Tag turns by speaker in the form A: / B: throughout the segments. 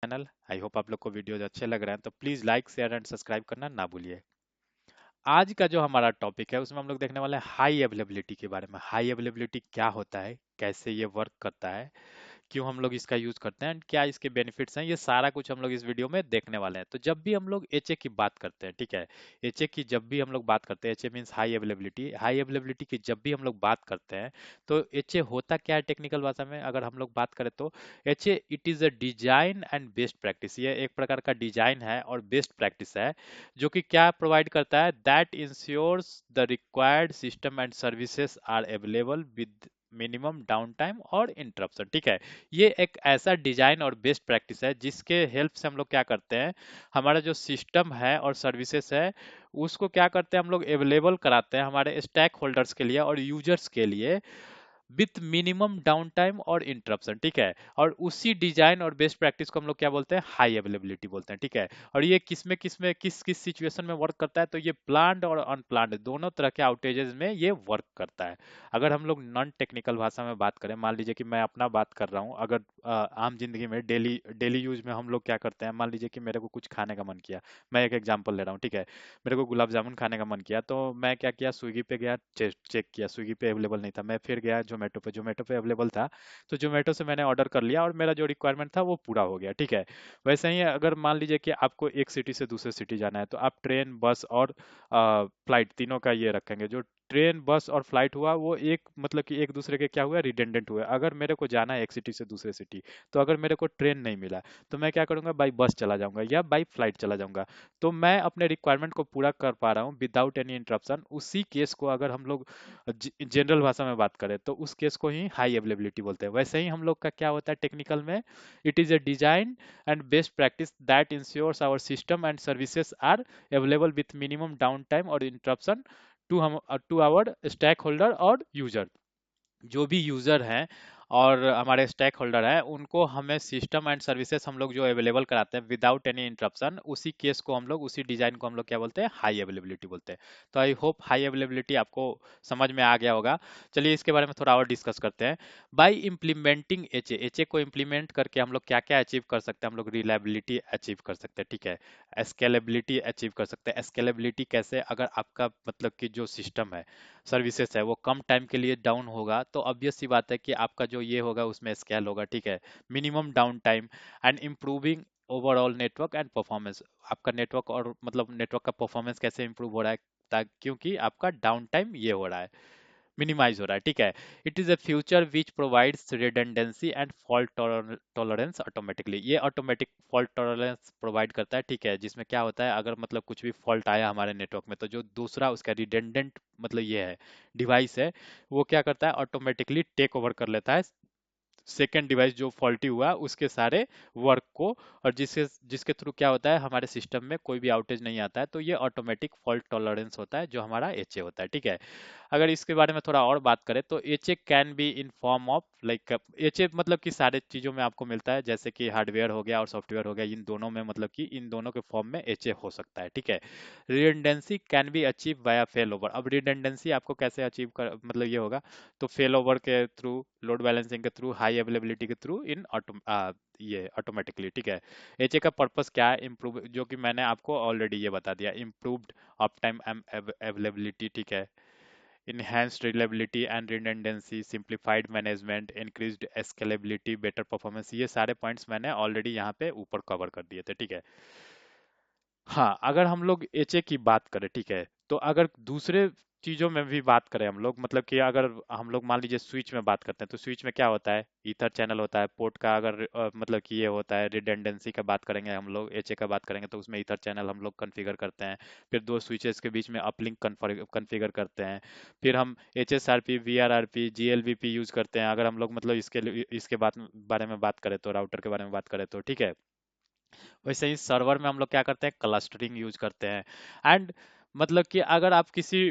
A: Channel. I hope आप लोग को वीडियोज अच्छे लग रहे हैं, तो please like share and subscribe करना ना भूलिए। आज का जो हमारा टॉपिक है उसमें हम लोग देखने वाले हैं हाई अवेलेबिलिटी के बारे में। हाई अवेलेबिलिटी क्या होता है, कैसे ये वर्क करता है, क्यों हम लोग इसका यूज करते हैं, क्या इसके बेनिफिट्स हैं, ये सारा कुछ हम लोग इस वीडियो में देखने वाले हैं। तो जब भी हम लोग एचए की बात करते हैं, ठीक है, एचए की जब भी हम लोग बात करते हैं, HA means high availability, high availability की जब भी हम लोग बात करते हैं, तो एचए होता क्या है टेक्निकल भाषा में अगर हम लोग बात करें तो HA it is a design and best practice. ये एक प्रकार का डिजाइन है और बेस्ट प्रैक्टिस है, जो कि क्या प्रोवाइड करता है, that ensures the required system and services are available with minimum down time और इंटरप्शन। ठीक है, ये एक ऐसा डिजाइन और बेस्ट प्रैक्टिस है जिसके हेल्प से हम लोग क्या करते हैं, हमारा जो सिस्टम है और सर्विसेज है उसको क्या करते हैं, हम लोग अवेलेबल कराते हैं हमारे स्टैक होल्डर्स के लिए और यूजर्स के लिए विथ मिनिमम डाउन टाइम और इंटरप्शन। ठीक है, और उसी डिजाइन और बेस्ट प्रैक्टिस को हम लोग क्या बोलते हैं, हाई अवेलेबिलिटी बोलते हैं। ठीक है, और ये किस में किस किस सिचुएशन में वर्क करता है, तो ये प्लान्ड और अनप्लान्ड दोनों तरह के आउटेजेस में ये वर्क करता है। अगर हम लोग नॉन टेक्निकल भाषा में बात करें, मान लीजिए कि मैं अपना बात कर रहा हूँ, अगर आम जिंदगी में डेली डेली यूज में हम लोग क्या करते हैं, मान लीजिए कि मेरे को कुछ खाने का मन किया, मैं एक एग्जांपल ले रहा हूँ। ठीक है, मेरे को गुलाब जामुन खाने का मन किया, तो मैं क्या किया, स्विगी पे गया, चेक किया, स्विगी पे अवेलेबल नहीं था, मैं फिर गया जोमेटो पे अवेलेबल था, तो जोमेटो से मैंने ऑर्डर कर लिया और मेरा जो रिक्वायरमेंट था वो पूरा हो गया। ठीक है, वैसे ही अगर मान लीजिए कि आपको एक सिटी से दूसरे सिटी जाना है, तो आप ट्रेन बस और फ्लाइट तीनों का ये रखेंगे। जो ट्रेन बस और फ्लाइट हुआ वो एक मतलब कि एक दूसरे के क्या हुआ, रिडेंडेंट हुए। अगर मेरे को जाना है एक सिटी से दूसरे सिटी, तो अगर मेरे को ट्रेन नहीं मिला तो मैं क्या करूंगा, बाई बस चला जाऊंगा या बाई फ्लाइट चला जाऊंगा। तो मैं अपने रिक्वायरमेंट को पूरा कर पा रहा हूँ विदाउट एनी इंटरप्शन। उसी केस को अगर हम लोग जनरल भाषा में बात करें तो उस केस को ही हाई अवेलेबिलिटी बोलते हैं। वैसे ही हम लोग का क्या होता है टेक्निकल में, it is a design and best practice that ensures our system and services are available with minimum down time और इंटरप्शन टू हम टू आवर स्टैक होल्डर और यूजर। जो भी यूजर हैं और हमारे स्टेक होल्डर हैं उनको हमें सिस्टम एंड सर्विसेज हम लोग जो अवेलेबल कराते हैं विदाउट एनी इंटरप्शन, उसी केस को हम लोग, उसी डिजाइन को हम लोग क्या बोलते हैं, हाई अवेलेबिलिटी बोलते हैं। तो आई होप हाई अवेलेबिलिटी आपको समझ में आ गया होगा। चलिए इसके बारे में थोड़ा और डिस्कस करते हैं। बाई इम्प्लीमेंटिंग एचए, एचए को इम्प्लीमेंट करके हम लोग क्या क्या अचीव कर सकते हैं, हम लोग रिलायबिलिटी अचीव कर सकते हैं। ठीक है, स्केलेबिलिटी अचीव कर सकते हैं। स्केलेबिलिटी कैसे, अगर आपका मतलब कि जो सिस्टम है, सर्विसेज है, वो कम टाइम के लिए डाउन होगा तो ऑब्वियस सी बात है कि आपका जो ये होगा उसमें स्केल होगा। ठीक है, minimum down time and improving overall network and performance. आपका नेटवर्क और मतलब नेटवर्क का परफॉर्मेंस कैसे इंप्रूव हो रहा है, क्योंकि आपका डाउन टाइम ये हो रहा है, मिनिमाइज हो रहा है। ठीक है, it is a future which provides redundancy and fault tolerance automatically. ये ऑटोमेटिक फॉल्ट टॉलरेंस प्रोवाइड करता है। ठीक है, जिसमें क्या होता है, अगर मतलब कुछ भी फॉल्ट आया हमारे नेटवर्क में, तो जो दूसरा उसका रिडेंडेंट मतलब ये है डिवाइस है, वो क्या करता है, ऑटोमेटिकली टेक ओवर कर लेता है सेकेंड डिवाइस जो फॉल्टी हुआ उसके सारे वर्क को। और जिसके जिसके थ्रू क्या होता है, हमारे सिस्टम में कोई भी आउटेज नहीं आता है। तो ये ऑटोमेटिक फॉल्ट टॉलरेंस होता है जो हमारा एचए होता है। ठीक है, अगर इसके बारे में थोड़ा और बात करें तो HA can be in form of like, HA मतलब कि सारे चीजों में आपको मिलता है, जैसे कि हार्डवेयर हो गया और सॉफ्टवेयर हो गया, इन दोनों में मतलब कि इन दोनों के फॉर्म में एचए हो सकता है। ठीक है, redundancy can be achieve via fail over. अब रिडंडेंसी आपको कैसे अचीव कर मतलब ये होगा, तो फेल ओवर के थ्रू, लोड बैलेंसिंग के थ्रू, हाई अवेलेबिलिटी के थ्रू इन ये ऑटोमेटिकली। ठीक है, एचए का पर्पस क्या है, इम्प्रूव, जो कि मैंने आपको ऑलरेडी ये बता दिया, इम्प्रूव्ड अप टाइम अवेलेबिलिटी। ठीक है, enhanced reliability and redundancy, simplified management, increased scalability, better performance, ये सारे पॉइंट्स मैंने ऑलरेडी यहाँ पे ऊपर कवर कर दिए थे। ठीक है, हाँ, अगर हम लोग एचए की बात करें, ठीक है, तो अगर दूसरे चीजों में भी बात करें हम लोग, मतलब कि अगर हम लोग मान लीजिए स्विच में बात करते हैं, तो स्विच में क्या होता है, ईथर चैनल होता है, पोर्ट का अगर मतलब कि ये होता है, रिडंडेंसी का बात करेंगे हम लोग, एचए का बात करेंगे तो उसमें ईथर चैनल हम लोग कॉन्फ़िगर करते हैं। फिर दो स्विचेस के बीच में अपलिंक कॉन्फ़िगर करते हैं। फिर हम H S R P, V R R P, G L V P use करते हैं। अगर हम लोग मतलब इसके बारे में बात करें तो, राउटर के बारे में बात करें तो, ठीक है, वैसे ही सर्वर में हम लोग क्या करते हैं, क्लस्टरिंग यूज करते हैं। एंड मतलब कि अगर आप किसी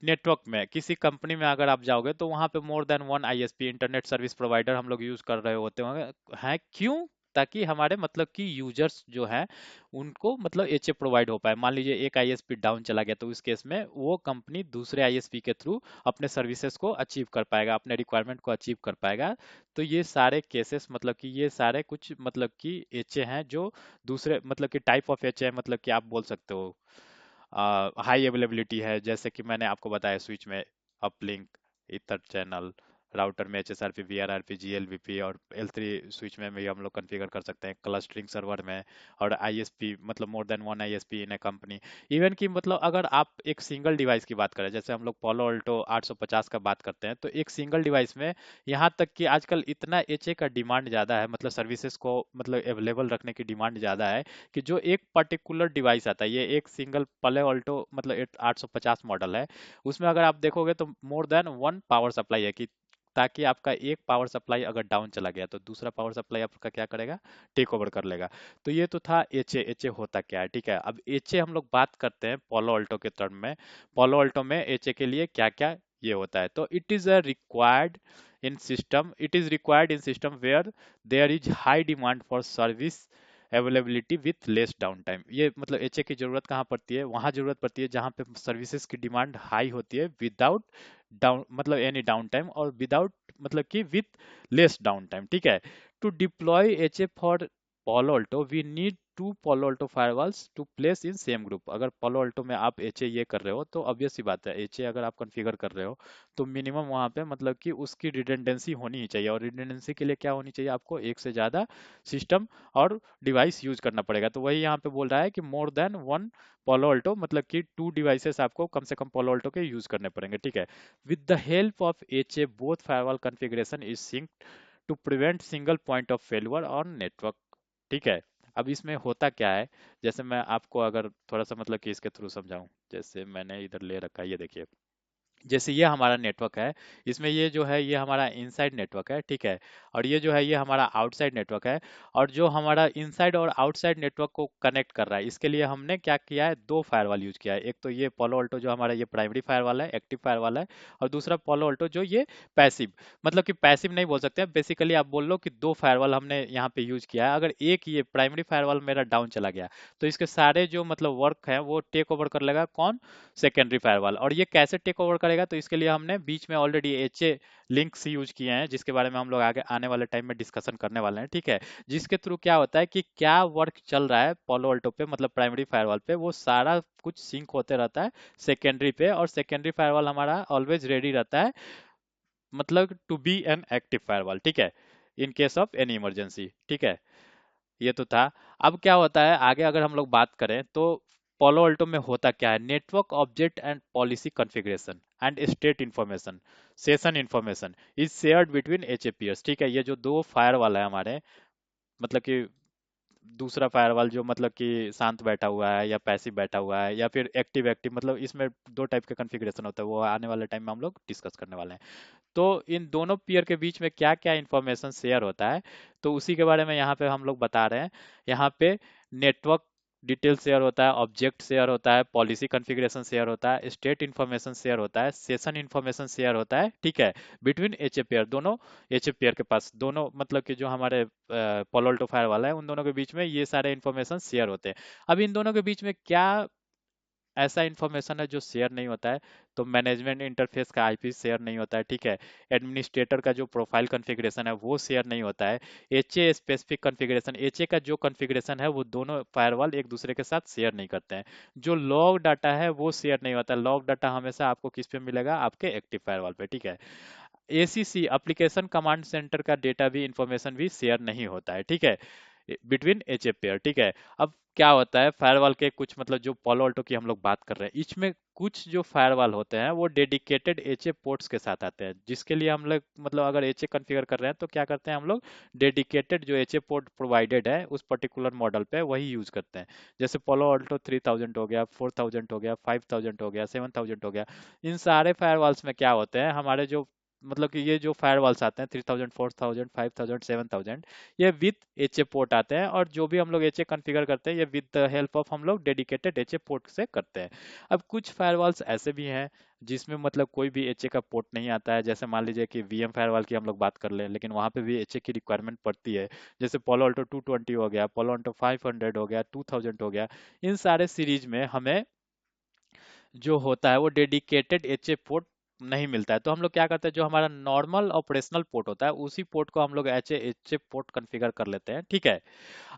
A: नेटवर्क में, किसी कंपनी में अगर आप जाओगे तो वहां पे मोर than one ISP, internet service provider हम लोग यूज कर रहे होते होंगे, हैं क्यों, ताकि हमारे मतलब कि यूजर्स जो हैं उनको मतलब एचए प्रोवाइड हो पाए। मान लीजिए एक आईएसपी डाउन चला गया, तो उस केस में वो कंपनी दूसरे आईएसपी के थ्रू अपने सर्विसेज को अचीव कर पाएगा, अपने रिक्वायरमेंट को अचीव कर पाएगा। तो ये सारे केसेस मतलब कि ये सारे कुछ मतलब कि एचए हैं जो दूसरे मतलब कि टाइप ऑफ एचए मतलब कि आप बोल सकते हो हाई अवेलेबिलिटी है। जैसे कि मैंने आपको बताया स्विच में अपलिंक, ईथर चैनल, राउटर में एचएसआरपी, वीआरआरपी, जीएलबीपी, और L3 स्विच में भी हम लोग कॉन्फ़िगर कर सकते हैं, क्लस्टरिंग सर्वर में, और आईएसपी मतलब मोर देन वन आईएसपी इन ए कंपनी। इवन कि मतलब अगर आप एक सिंगल डिवाइस की बात करें, जैसे हम लोग पोलो अल्टो 850 का बात करते हैं, तो एक सिंगल डिवाइस में यहाँ तक कि आजकल इतना एचए का डिमांड ज़्यादा है, मतलब सर्विसेज को मतलब अवेलेबल रखने की डिमांड ज़्यादा है, कि जो एक पर्टिकुलर डिवाइस आता है, ये एक सिंगल पले ऑल्टो मतलब 850 मॉडल है, उसमें अगर आप देखोगे तो मोर देन वन पावर सप्लाई है, कि ताकि आपका एक पावर सप्लाई अगर डाउन चला गया तो दूसरा पावर सप्लाई आपका क्या करेगा, टेक ओवर कर लेगा। तो ये तो था एचए। एचए होता क्या है, ठीक है। अब एचए हम लोग बात करते हैं पोलो ऑल्टो के टर्म में। पोलो ऑल्टो में एचए के लिए क्या क्या ये होता है, तो it is a required in system, it is required in system where there is high demand for service availability with less down time. ये मतलब एचए की जरूरत कहाँ पड़ती है, वहां जरूरत पड़ती है जहां पे सर्विसेज की डिमांड हाई होती है विदाउट डाउन मतलब एनी डाउन टाइम, और विदाउट मतलब कि विथ लेस डाउन टाइम, ठीक है। To deploy HA for Palo Alto we need to Palo Alto firewalls to place in same group। अगर Palo Alto में आप एचए ये कर रहे हो तो ऑब्वियस सी बात है, एचए अगर आप कॉन्फ़िगर कर रहे हो तो मिनिमम वहाँ पे मतलब कि उसकी रिडंडेंसी होनी ही चाहिए, और रिडंडेंसी के लिए क्या होनी चाहिए, आपको एक से ज़्यादा सिस्टम और डिवाइस यूज करना पड़ेगा। तो वही यहाँ पे बोल रहा है कि more than one Palo Alto मतलब कि टू डिवाइसेस आपको कम से कम Palo Alto के यूज करने पड़ेंगे, ठीक है। With the help of HA both firewall configuration is sync to prevent single point of failure on network, ठीक है। अब इसमें होता क्या है, जैसे मैं आपको अगर थोड़ा सा मतलब कि इसके थ्रू समझाऊं, जैसे मैंने इधर ले रखा है, ये देखिए। जैसे ये हमारा नेटवर्क है, इसमें ये जो है ये हमारा इनसाइड नेटवर्क है, ठीक है। और ये जो है ये हमारा आउटसाइड नेटवर्क है। और जो हमारा इनसाइड और आउटसाइड नेटवर्क को कनेक्ट कर रहा है, इसके लिए हमने क्या किया है, दो फायरवॉल यूज किया है। एक तो ये पोलो अल्टो जो हमारा ये प्राइमरी फायरवॉल है, एक्टिव फायरवॉल है, और दूसरा पोलो अल्टो जो ये पैसिव, मतलब कि पैसिव नहीं बोल सकते हैं, बेसिकली आप बोल लो कि दो फायरवॉल हमने यहाँ पे यूज किया है। अगर एक ये प्राइमरी फायरवॉल मेरा डाउन चला गया तो इसके सारे जो मतलब वर्क है वो टेक ओवर कर लेगा कौन, सेकेंडरी फायरवॉल। और ये कैसे टेक ओवर करेगा, तो इसके लिए हमने बीच में ऑलरेडी एचए लिंक्स यूज किए हैं, जिसके बारे में हम लोग आगे आने वाले टाइम में डिस्कशन करने वाले हैं, ठीक है। जिसके थ्रू क्या होता है कि क्या वर्क चल रहा है पोलो अल्टो पे मतलब प्राइमरी फायरवॉल पे, वो सारा कुछ सिंक होते रहता है सेकेंडरी पे, और सेकेंडरी फायरवॉल हमारा ऑलवेज रेडी रहता है मतलब to be an active firewall, ठीक है, in case of any emergency, ठीक है। ये तो था। अब क्या होता है आगे अगर हम लोग बात करें तो पोलो अल्टो में होता क्या है, network object and policy configuration and state information, session information is shared between HAPs, ठीक है। ये जो दो फायर वाला है हमारे मतलब कि दूसरा फायरवॉल जो मतलब कि शांत बैठा हुआ है या पैसिव बैठा हुआ है या फिर एक्टिव एक्टिव, मतलब इसमें दो टाइप के कॉन्फ़िगरेशन होता है, वो आने वाले टाइम में हम लोग डिस्कस करने वाले हैं। तो इन दोनों पेयर के बीच में क्या क्या इंफॉर्मेशन शेयर होता है, तो उसी के बारे में यहाँ पे हम लोग बता रहे हैं। यहाँ पे नेटवर्क डिटेल शेयर होता है, ऑब्जेक्ट शेयर होता है, पॉलिसी कॉन्फ़िगरेशन शेयर होता है, स्टेट इन्फॉर्मेशन शेयर होता है, सेशन इन्फॉर्मेशन शेयर होता है, ठीक है। बिटवीन एच ए पेयर, दोनों एच ए पेयर के पास, दोनों मतलब कि जो हमारे पोलो अल्टो फायर वाला है उन दोनों के बीच में ये सारे इन्फॉर्मेशन शेयर होते हैं। अब इन दोनों के बीच में क्या ऐसा इंफॉर्मेशन है जो शेयर नहीं होता है, तो मैनेजमेंट इंटरफेस का आईपी शेयर नहीं होता है, ठीक है। एडमिनिस्ट्रेटर का जो प्रोफाइल कॉन्फ़िगरेशन है वो शेयर नहीं होता है। एचए स्पेसिफिक कॉन्फ़िगरेशन, एचए का जो कॉन्फ़िगरेशन है वो दोनों फायरवॉल एक दूसरे के साथ शेयर नहीं करते हैं। जो लॉग डाटा है वो शेयर नहीं होता है, लॉग डाटा हमेशा आपको किस पे मिलेगा, आपके एक्टिव फायरवॉल पे, ठीक है। एसीसी एप्लीकेशन कमांड सेंटर का डेटा भी इंफॉर्मेशन भी शेयर नहीं होता है, ठीक है, बिटवीन एच ए पेयर, ठीक है। अब क्या होता है फायरवॉल के कुछ मतलब जो पोलो अल्टो की हम लोग बात कर रहे हैं, इसमें कुछ जो फायरवॉल होते हैं वो डेडिकेटेड एचए पोर्ट्स के साथ आते हैं, जिसके लिए हम लोग मतलब अगर एचए कॉन्फ़िगर कर रहे हैं तो क्या करते हैं हम लोग, डेडिकेटेड जो एचए पोर्ट प्रोवाइडेड है उस पर्टिकुलर मॉडल पे वही यूज करते हैं। जैसे पोलो अल्टो 3000 हो गया, 4000 हो गया, 5000 हो गया, 7000 हो गया। इन सारे फायरवॉल्स में क्या होते हैं, हमारे जो मतलब कि ये जो फायरवॉल्स आते हैं 3000, 4000, 5000, 7000, ये विद एचए पोर्ट आते हैं, और जो भी हम लोग एचए कॉन्फ़िगर करते हैं ये विद द हेल्प ऑफ हम लोग डेडिकेटेड एचए पोर्ट से करते हैं। अब कुछ फायरवॉल्स ऐसे भी हैं जिसमें मतलब कोई भी एचए का पोर्ट नहीं आता है, जैसे मान लीजिए कि वीएम फायरवॉल की हम लोग बात कर लें, लेकिन वहाँ पे भी एचए की रिक्वायरमेंट पड़ती है। जैसे पोलो अल्टो 220 हो गया, पोलो अल्टो 500 हो गया, 2000 हो गया, इन सारे सीरीज में हमें जो होता है वो डेडिकेटेड एचए पोर्ट नहीं मिलता है। तो हम लोग क्या करते हैं, जो हमारा नॉर्मल ऑपरेशनल पोर्ट होता है उसी पोर्ट को हम लोग एचए पोर्ट कॉन्फ़िगर कर लेते हैं, ठीक है।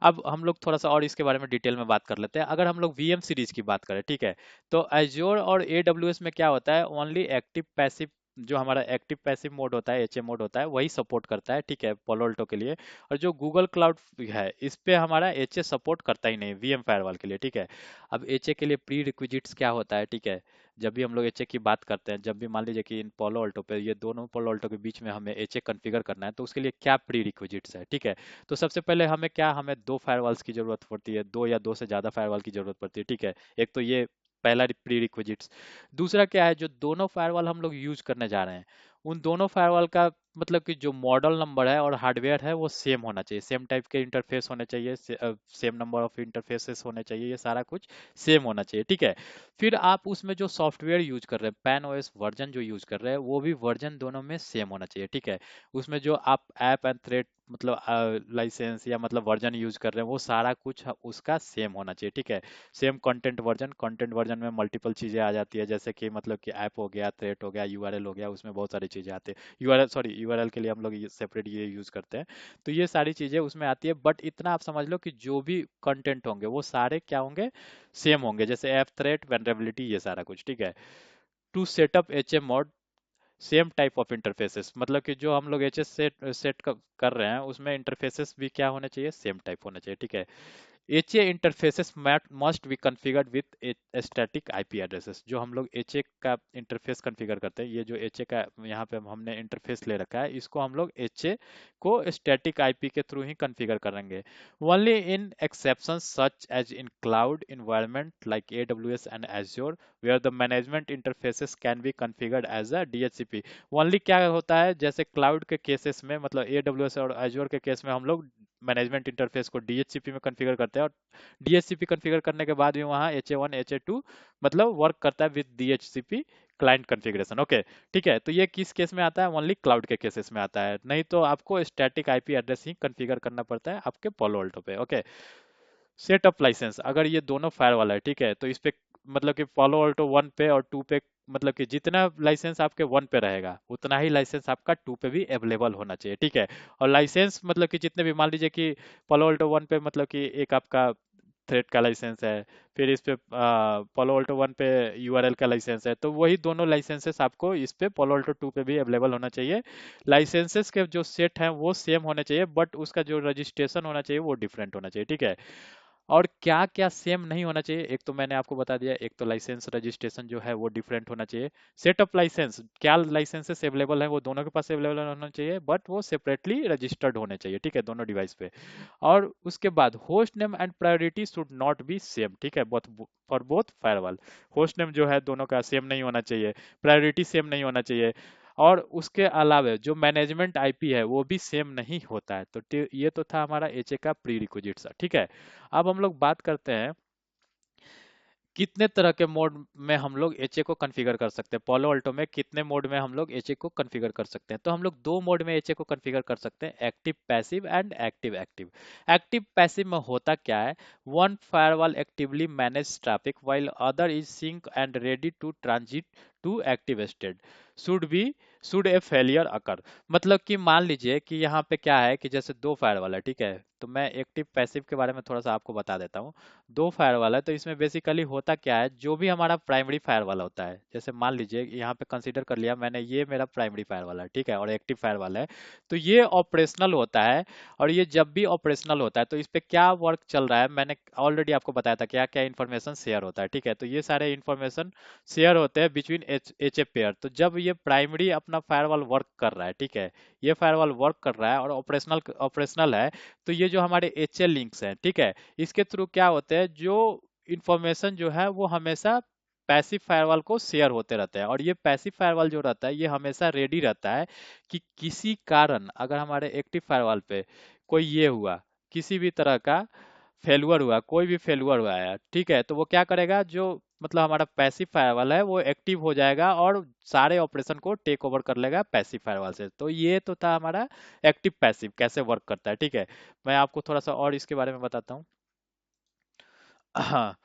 A: अब हम लोग थोड़ा सा और इसके बारे में डिटेल में बात कर लेते हैं। अगर हम लोग वीएम सीरीज की बात करें, ठीक है, तो एज्योर और एडब्ल्यूएस में क्या होता है, ओनली एक्टिव पैसिव, जो हमारा एक्टिव पैसिव मोड होता है, एचए मोड होता है, वही सपोर्ट करता है, ठीक है, पोलो अल्टो के लिए। और जो गूगल क्लाउड है इस पे हमारा एचए सपोर्ट करता ही नहीं वीएम फायरवॉल के लिए, ठीक है। अब एचए के लिए प्री रिक्विजिट्स क्या होता है, ठीक है, जब भी हम लोग एचए की बात करते हैं, जब भी मान लीजिए कि इन पोलो अल्टो पे, ये दोनों पोलो अल्टो के बीच में हमें एचए कॉन्फ़िगर करना है, तो उसके लिए क्या प्री रिक्विजिट्स है, ठीक है। तो सबसे पहले हमें दो फायरवॉल्स की जरूरत पड़ती है, दो या दो से ज्यादा फायरवॉल की जरूरत पड़ती है, ठीक है। एक तो ये पहला प्री रिक्विजिट्स। दूसरा क्या है, जो दोनों फायरवॉल हम लोग यूज करने जा रहे हैं, उन दोनों फायरवॉल का मतलब कि जो मॉडल नंबर है और हार्डवेयर है वो सेम होना चाहिए, सेम टाइप के इंटरफेस होने चाहिए, सेम नंबर ऑफ इंटरफेसेस होने चाहिए, ये सारा कुछ सेम होना चाहिए, ठीक है। फिर आप उसमें जो सॉफ्टवेयर यूज कर रहे हैं, पैन ओएस वर्जन जो यूज कर रहे हैं, वो भी वर्जन दोनों में सेम होना चाहिए, ठीक है। उसमें जो आप ऐप एंड थ्रेड मतलब लाइसेंस या मतलब वर्जन यूज कर रहे हैं, वो सारा कुछ उसका सेम होना चाहिए, ठीक है। सेम कंटेंट वर्जन में मल्टीपल चीजें आ जाती है, जैसे कि मतलब कि ऐप हो गया, थ्रेड हो गया, यूआरएल हो गया, उसमें बहुत सारी चीजें आती है। यूआरएल के लिए हम लोग सेपरेट ये यूज करते हैं। तो ये सारी चीजें उसमें आती है, बट इतना आप समझ लो कि जो भी कंटेंट होंगे वो सारे क्या होंगे, सेम होंगे, जैसे ऐप थ्रेट, वेनरेबिलिटी, ये सारा कुछ, ठीक है। To set up HM mode, same type of interfaces, मतलब कि जो हम लोग एच एस सेट सेट कर रहे हैं उसमें इंटरफेसेस भी क्या होने चाहिए, सेम टाइप होने चाहिए, ठीक है। HA interfaces must be configured with static IP addresses। जो हम लोग HA का इंटरफेस कॉन्फ़िगर करते हैं, ये जो HA का यहाँ पे हमने इंटरफेस ले रखा है, इसको हम लोग HA को स्टैटिक IP के थ्रू ही कॉन्फ़िगर करेंगे। Only in exceptions such as in cloud environment like AWS and Azure where the management interfaces can be configured as a DHCP। Only क्या होता है, जैसे क्लाउड के केसेस में, मतलब AWS और Azure के केस में हम लोग मैनेजमेंट इंटरफेस को DHCP में कॉन्फ़िगर करते हैं, और DHCP कॉन्फ़िगर करने के बाद भी वहाँ HA1 HA2 मतलब वर्क करता है with DHCP client configuration, okay, ठीक है। तो ये किस केस में आता है, ओनली क्लाउड के केसेस में आता है, नहीं तो आपको स्टैटिक आईपी एड्रेस ही कॉन्फ़िगर करना पड़ता है आपके पोलो अल्टो पे, ओके। सेटअप लाइसेंस, अगर ये दोनों फायर वाला है, ठीक है, तो इस पे मतलब कि फॉलो ऑल्टो 1 पे और 2 पे, मतलब कि जितना लाइसेंस आपके 1 पे रहेगा उतना ही लाइसेंस आपका 2 पे भी अवेलेबल होना चाहिए, ठीक है। और लाइसेंस मतलब कि जितने भी, मान लीजिए कि फॉलो ऑल्टो 1 पे मतलब कि एक आपका थ्रेड का लाइसेंस है, फिर इस पे पोलो अल्टो 1 पे यूआरएल का लाइसेंस है, तो वही दोनों लाइसेंसेस आपको इस पे पोलो अल्टो 2 पे भी अवेलेबल होना चाहिए। लाइसेंसेस के जो सेट हैं वो सेम होने चाहिए, बट उसका जो रजिस्ट्रेशन होना चाहिए वो डिफरेंट होना चाहिए, ठीक है। और क्या क्या सेम नहीं होना चाहिए, एक तो मैंने आपको बता दिया, एक तो लाइसेंस रजिस्ट्रेशन जो है वो डिफरेंट होना चाहिए। सेटअप लाइसेंस, क्या लाइसेंसेस अवेलेबल है वो दोनों के पास अवेलेबल होना चाहिए, बट वो सेपरेटली रजिस्टर्ड होने चाहिए, ठीक है, दोनों डिवाइस पे। और उसके बाद host name and priority should not be same, ठीक है, both for both firewall. Host name जो है दोनों का सेम नहीं होना चाहिए, प्रायोरिटी सेम नहीं होना चाहिए, और उसके अलावा जो मैनेजमेंट आईपी है वो भी सेम नहीं होता है। तो ये तो था हमारा एचए का प्री रिक्विजिट्स, ठीक है। अब हम लोग बात करते हैं कितने तरह के मोड में हम लोग एचए को कॉन्फ़िगर कर सकते हैं, पोलो अल्टो में कितने मोड में हम लोग एचए को कॉन्फ़िगर कर सकते हैं। तो हम लोग दो मोड में एचए को कॉन्फ़िगर कर सकते हैं, active passive and active active. Active passive में होता क्या है, one firewall actively manage traffic while other is sync and ready to transit to active state should be should a failure occur. मतलब कि मान लीजिए कि यहाँ पे क्या है कि जैसे दो फायरवॉल है, ठीक है, तो मैं एक्टिव पैसिव के बारे में थोड़ा सा आपको बता देता हूँ। दो फायर वाला है, तो इसमें बेसिकली होता क्या है, जो भी हमारा प्राइमरी फायर वाला होता है, जैसे मान लीजिए यहाँ पे कंसीडर कर लिया मैंने, ये मेरा प्राइमरी फायर वाला है, ठीक है, और एक्टिव फायर वाला है, तो ये ऑपरेशनल होता है। और ये जब भी ऑपरेशनल होता है तो इस पे क्या वर्क चल रहा है, मैंने ऑलरेडी आपको बताया था क्या क्या इन्फॉर्मेशन शेयर होता है, ठीक है। तो ये सारे इन्फॉर्मेशन शेयर होते हैं बिटवीन एच ए पेयर। तो जब ये प्राइमरी अपना फायरवॉल वर्क कर रहा है, ठीक है, ये फायरवॉल वर्क कर रहा है और ऑपरेशनल ऑपरेशनल है, तो ये जो हमारे एच ए लिंक्स हैं, ठीक है, इसके थ्रू क्या होते हैं, जो इंफॉर्मेशन जो है वो हमेशा पैसिव फायरवॉल को शेयर होते रहते हैं, और ये पैसिव फायरवॉल जो रहता है ये हमेशा रेडी रहता है कि किसी कारण अगर हमारे एक्टिव फायरवॉल पे कोई ये हुआ, किसी भी तरह का फेलुअर हुआ, कोई भी फेलुअर हुआ है, ठीक है, तो वो क्या करेगा, जो मतलब हमारा पैसिव फायरवॉल है वो एक्टिव हो जाएगा और सारे ऑपरेशन को टेक ओवर कर लेगा पैसिव फायरवॉल से। तो ये तो था हमारा एक्टिव पैसिव कैसे वर्क करता है, ठीक है। मैं आपको थोड़ा सा और इसके बारे में बताता हूँ। हाँ,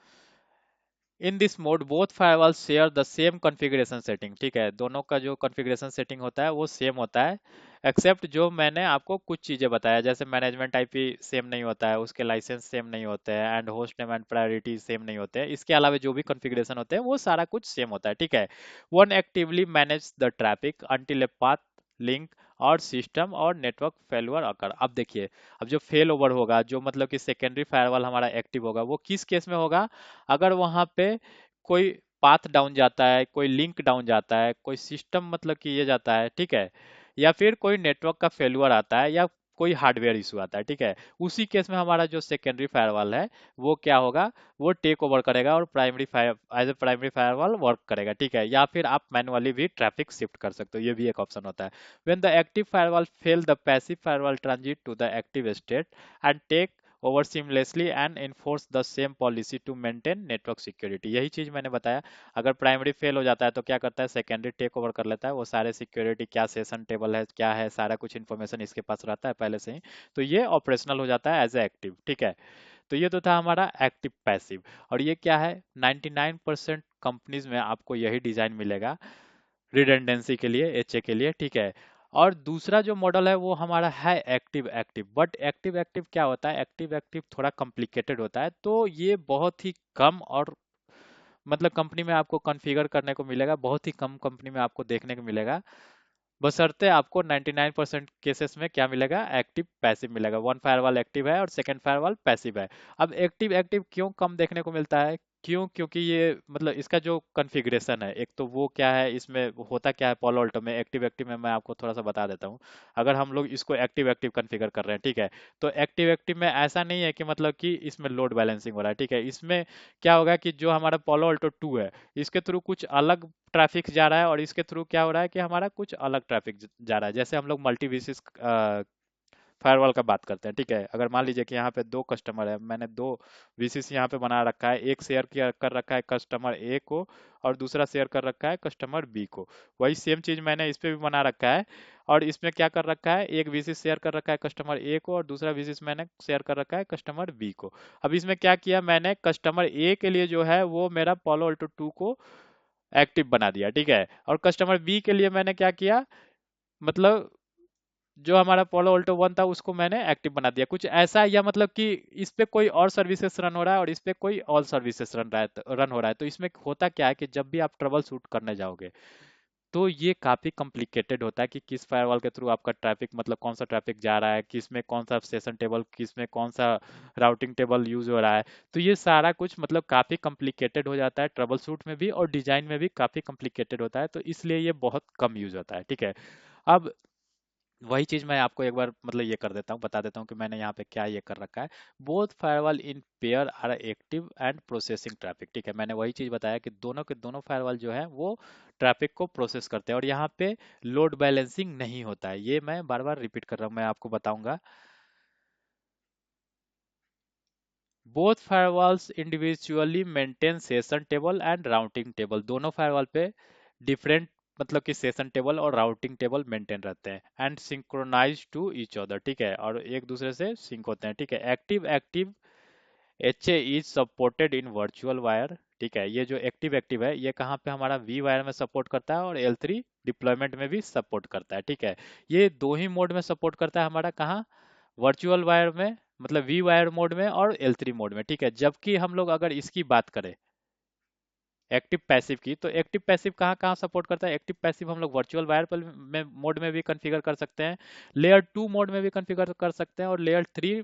A: in this mode both firewall share the same configuration setting, ठीक है, दोनों का जो कॉन्फ़िगरेशन सेटिंग होता है वो सेम होता है, एक्सेप्ट जो मैंने आपको कुछ चीजें बताया, जैसे मैनेजमेंट आईपी सेम नहीं होता है, उसके लाइसेंस सेम नहीं होते हैं, and host name and priority same नहीं होते हैं। इसके अलावा जो भी कॉन्फ़िगरेशन होते हैं वो सारा कुछ सेम होता है, ठीक है। One actively manage the traffic until a path link और सिस्टम और नेटवर्क फेलुअर अकर। अब देखिए, अब जो फेल ओवर होगा, जो मतलब कि सेकेंडरी फायरवॉल हमारा एक्टिव होगा, वो किस केस में होगा, अगर वहां पे कोई पाथ डाउन जाता है, कोई लिंक डाउन जाता है, कोई सिस्टम मतलब कि ये जाता है, ठीक है, या फिर कोई नेटवर्क का फेलुअर आता है, या कोई हार्डवेयर इशू आता है, ठीक है, उसी केस में हमारा जो सेकेंडरी फायरवॉल है वो क्या होगा, वो टेक ओवर करेगा और primary fire as a primary firewall work करेगा, ठीक है। या फिर आप मैनुअली भी ट्रैफिक शिफ्ट कर सकते हो, ये भी एक ऑप्शन होता है। When the active firewall fail the passive firewall transit to the active state and take over seamlessly and enforce the same policy to maintain network security. यही चीज मैंने बताया, अगर प्राइमरी फेल हो जाता है तो क्या करता है, सेकेंडरी टेक ओवर कर लेता है, वो सारे सिक्योरिटी क्या सेशन टेबल है क्या है सारा कुछ इन्फॉर्मेशन इसके पास रहता है पहले से ही, तो ये ऑपरेशनल हो जाता है एज ए एक्टिव, ठीक है। तो ये तो था हमारा एक्टिव पैसिव। और ये क्या है, 99% कंपनीज में आपको यही डिजाइन मिलेगा रिडंडेंसी के लिए, एचए के लिए, ठीक है। और दूसरा जो मॉडल है वो हमारा है active active, but active active क्या होता है, एक्टिव एक्टिव थोड़ा कॉम्प्लिकेटेड होता है, तो ये बहुत ही कम और मतलब कंपनी में आपको कॉन्फ़िगर करने को मिलेगा, बहुत ही कम कंपनी में आपको देखने को मिलेगा, बशर्ते आपको 99% केसेस में क्या मिलेगा, एक्टिव पैसिव मिलेगा। वन फायरवॉल एक्टिव है और सेकंड फायरवॉल पैसिव है। अब एक्टिव एक्टिव क्यों कम देखने को मिलता है, क्यों, क्योंकि ये मतलब इसका जो कॉन्फ़िगरेशन है, एक तो वो क्या है, इसमें होता क्या है पॉलो अल्टो में एक्टिव एक्टिव में, मैं आपको थोड़ा सा बता देता हूँ। अगर हम लोग इसको एक्टिव एक्टिव कॉन्फ़िगर कर रहे हैं, ठीक है, तो एक्टिव एक्टिव में ऐसा नहीं है कि मतलब कि इसमें लोड बैलेंसिंग हो रहा है, ठीक है, इसमें क्या होगा कि जो हमारा पॉलो अल्टो 2 है, इसके थ्रू कुछ अलग ट्रैफिक जा रहा है, और इसके थ्रू क्या हो रहा है कि हमारा कुछ अलग ट्रैफिक जा रहा है। जैसे हम लोग मल्टी विसिस फायरवॉल का बात करते हैं, ठीक है, अगर मान लीजिए कि यहाँ पे दो कस्टमर है, मैंने दो विसिस यहाँ पे बना रखा है, एक शेयर किया कर रखा है कस्टमर ए को और दूसरा शेयर कर रखा है कस्टमर बी को, वही सेम चीज मैंने इस पे भी बना रखा है, और इसमें क्या कर रखा है, एक विसिस शेयर कर रखा है कस्टमर ए को और दूसरा विसिस मैंने शेयर कर रखा है कस्टमर बी को। अब इसमें क्या किया मैंने, कस्टमर ए के लिए जो है वो मेरा पोलो अल्टो 2 को एक्टिव बना दिया, ठीक है, और कस्टमर बी के लिए मैंने क्या किया, मतलब जो हमारा पोलो ऑल्टो 1 था उसको मैंने एक्टिव बना दिया, कुछ ऐसा, या मतलब कि इस पे कोई और सर्विसेज रन हो रहा है और इस पे कोई और सर्विसेज रन हो रहा है, तो इसमें होता क्या है कि जब भी आप ट्रबल शूट करने जाओगे तो ये काफी कॉम्प्लिकेटेड होता है कि किस फायरवॉल के थ्रू आपका ट्रैफिक मतलब कौन सा ट्रैफिक जा रहा है, किस में कौन सा सेशन टेबल, किस में कौन सा राउटिंग टेबल यूज हो रहा है, तो ये सारा कुछ मतलब काफी कॉम्प्लिकेटेड हो जाता है ट्रबल शूट में भी, और डिजाइन में भी काफी कॉम्प्लिकेटेड होता है, तो इसलिए ये बहुत कम यूज होता है, ठीक है। अब वही चीज मैं आपको एक बार मतलब ये कर देता हूँ, बता देता हूँ कि मैंने यहाँ पे क्या ये कर रखा है। Both firewall in pair are active and processing traffic, ठीक है, मैंने वही चीज बताया कि दोनों के दोनों फायरवॉल जो है वो ट्रैफिक को प्रोसेस करते हैं, और यहाँ पे लोड बैलेंसिंग नहीं होता है, ये मैं बार बार रिपीट कर रहा हूँ, मैं आपको बताऊंगा। Both firewalls individually maintain session table and routing table, दोनों फायरवॉल पे डिफरेंट मतलब कि सेशन टेबल और राउटिंग टेबल मेंटेन रहते हैं, and synchronize to each other, ठीक है, और एक दूसरे से सिंक होते हैं, ठीक है। Active active H A is supported in virtual wire, ठीक है, ये जो एक्टिव एक्टिव है ये कहाँ पे हमारा वी वायर में सपोर्ट करता है और L3 डिप्लॉयमेंट में भी सपोर्ट करता है, ठीक है। ये दो ही मोड में सपोर्ट करता है हमारा, कहाँ, वर्चुअल वायर में मतलब वी वायर मोड में और L3 मोड में, ठीक है। जबकि हम लोग अगर इसकी बात करें एक्टिव पैसिव की, तो एक्टिव पैसिव कहाँ कहाँ सपोर्ट करता है, एक्टिव पैसिव हम लोग वर्चुअल वायर पर में मोड में भी कॉन्फ़िगर कर सकते हैं, लेयर 2 मोड में भी कॉन्फ़िगर कर सकते हैं, और लेयर 3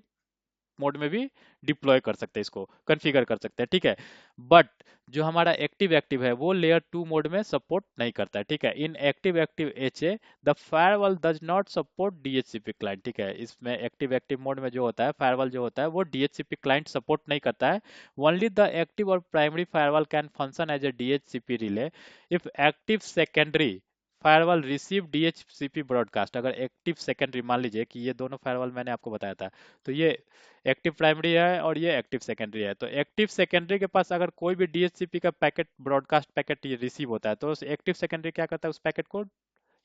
A: मोड में भी डिप्लॉय कर सकते हैं, इसको कॉन्फ़िगर कर सकते हैं, ठीक है। बट जो हमारा एक्टिव एक्टिव है वो लेयर 2 मोड में सपोर्ट नहीं करता है, ठीक है। In active active HA the firewall does not support DHCP client, ठीक है। इसमें एक्टिव एक्टिव मोड में जो होता है फायरवॉल जो होता है वो डीएचसीपी क्लाइंट सपोर्ट नहीं करता है। ओनली द एक्टिव और primary firewall can function as a DHCP relay if active secondary firewall receive DHCP broadcast. अगर एक्टिव सेकेंडरी, मान लीजिए कि ये दोनों फायरवॉल मैंने आपको बताया था, तो ये एक्टिव प्राइमरी है और ये एक्टिव सेकेंडरी है, तो एक्टिव सेकेंडरी के पास अगर कोई भी डीएचसीपी का पैकेट, ब्रॉडकास्ट पैकेट ये रिसीव होता है, तो उस एक्टिव सेकेंडरी क्या करता है, उस पैकेट को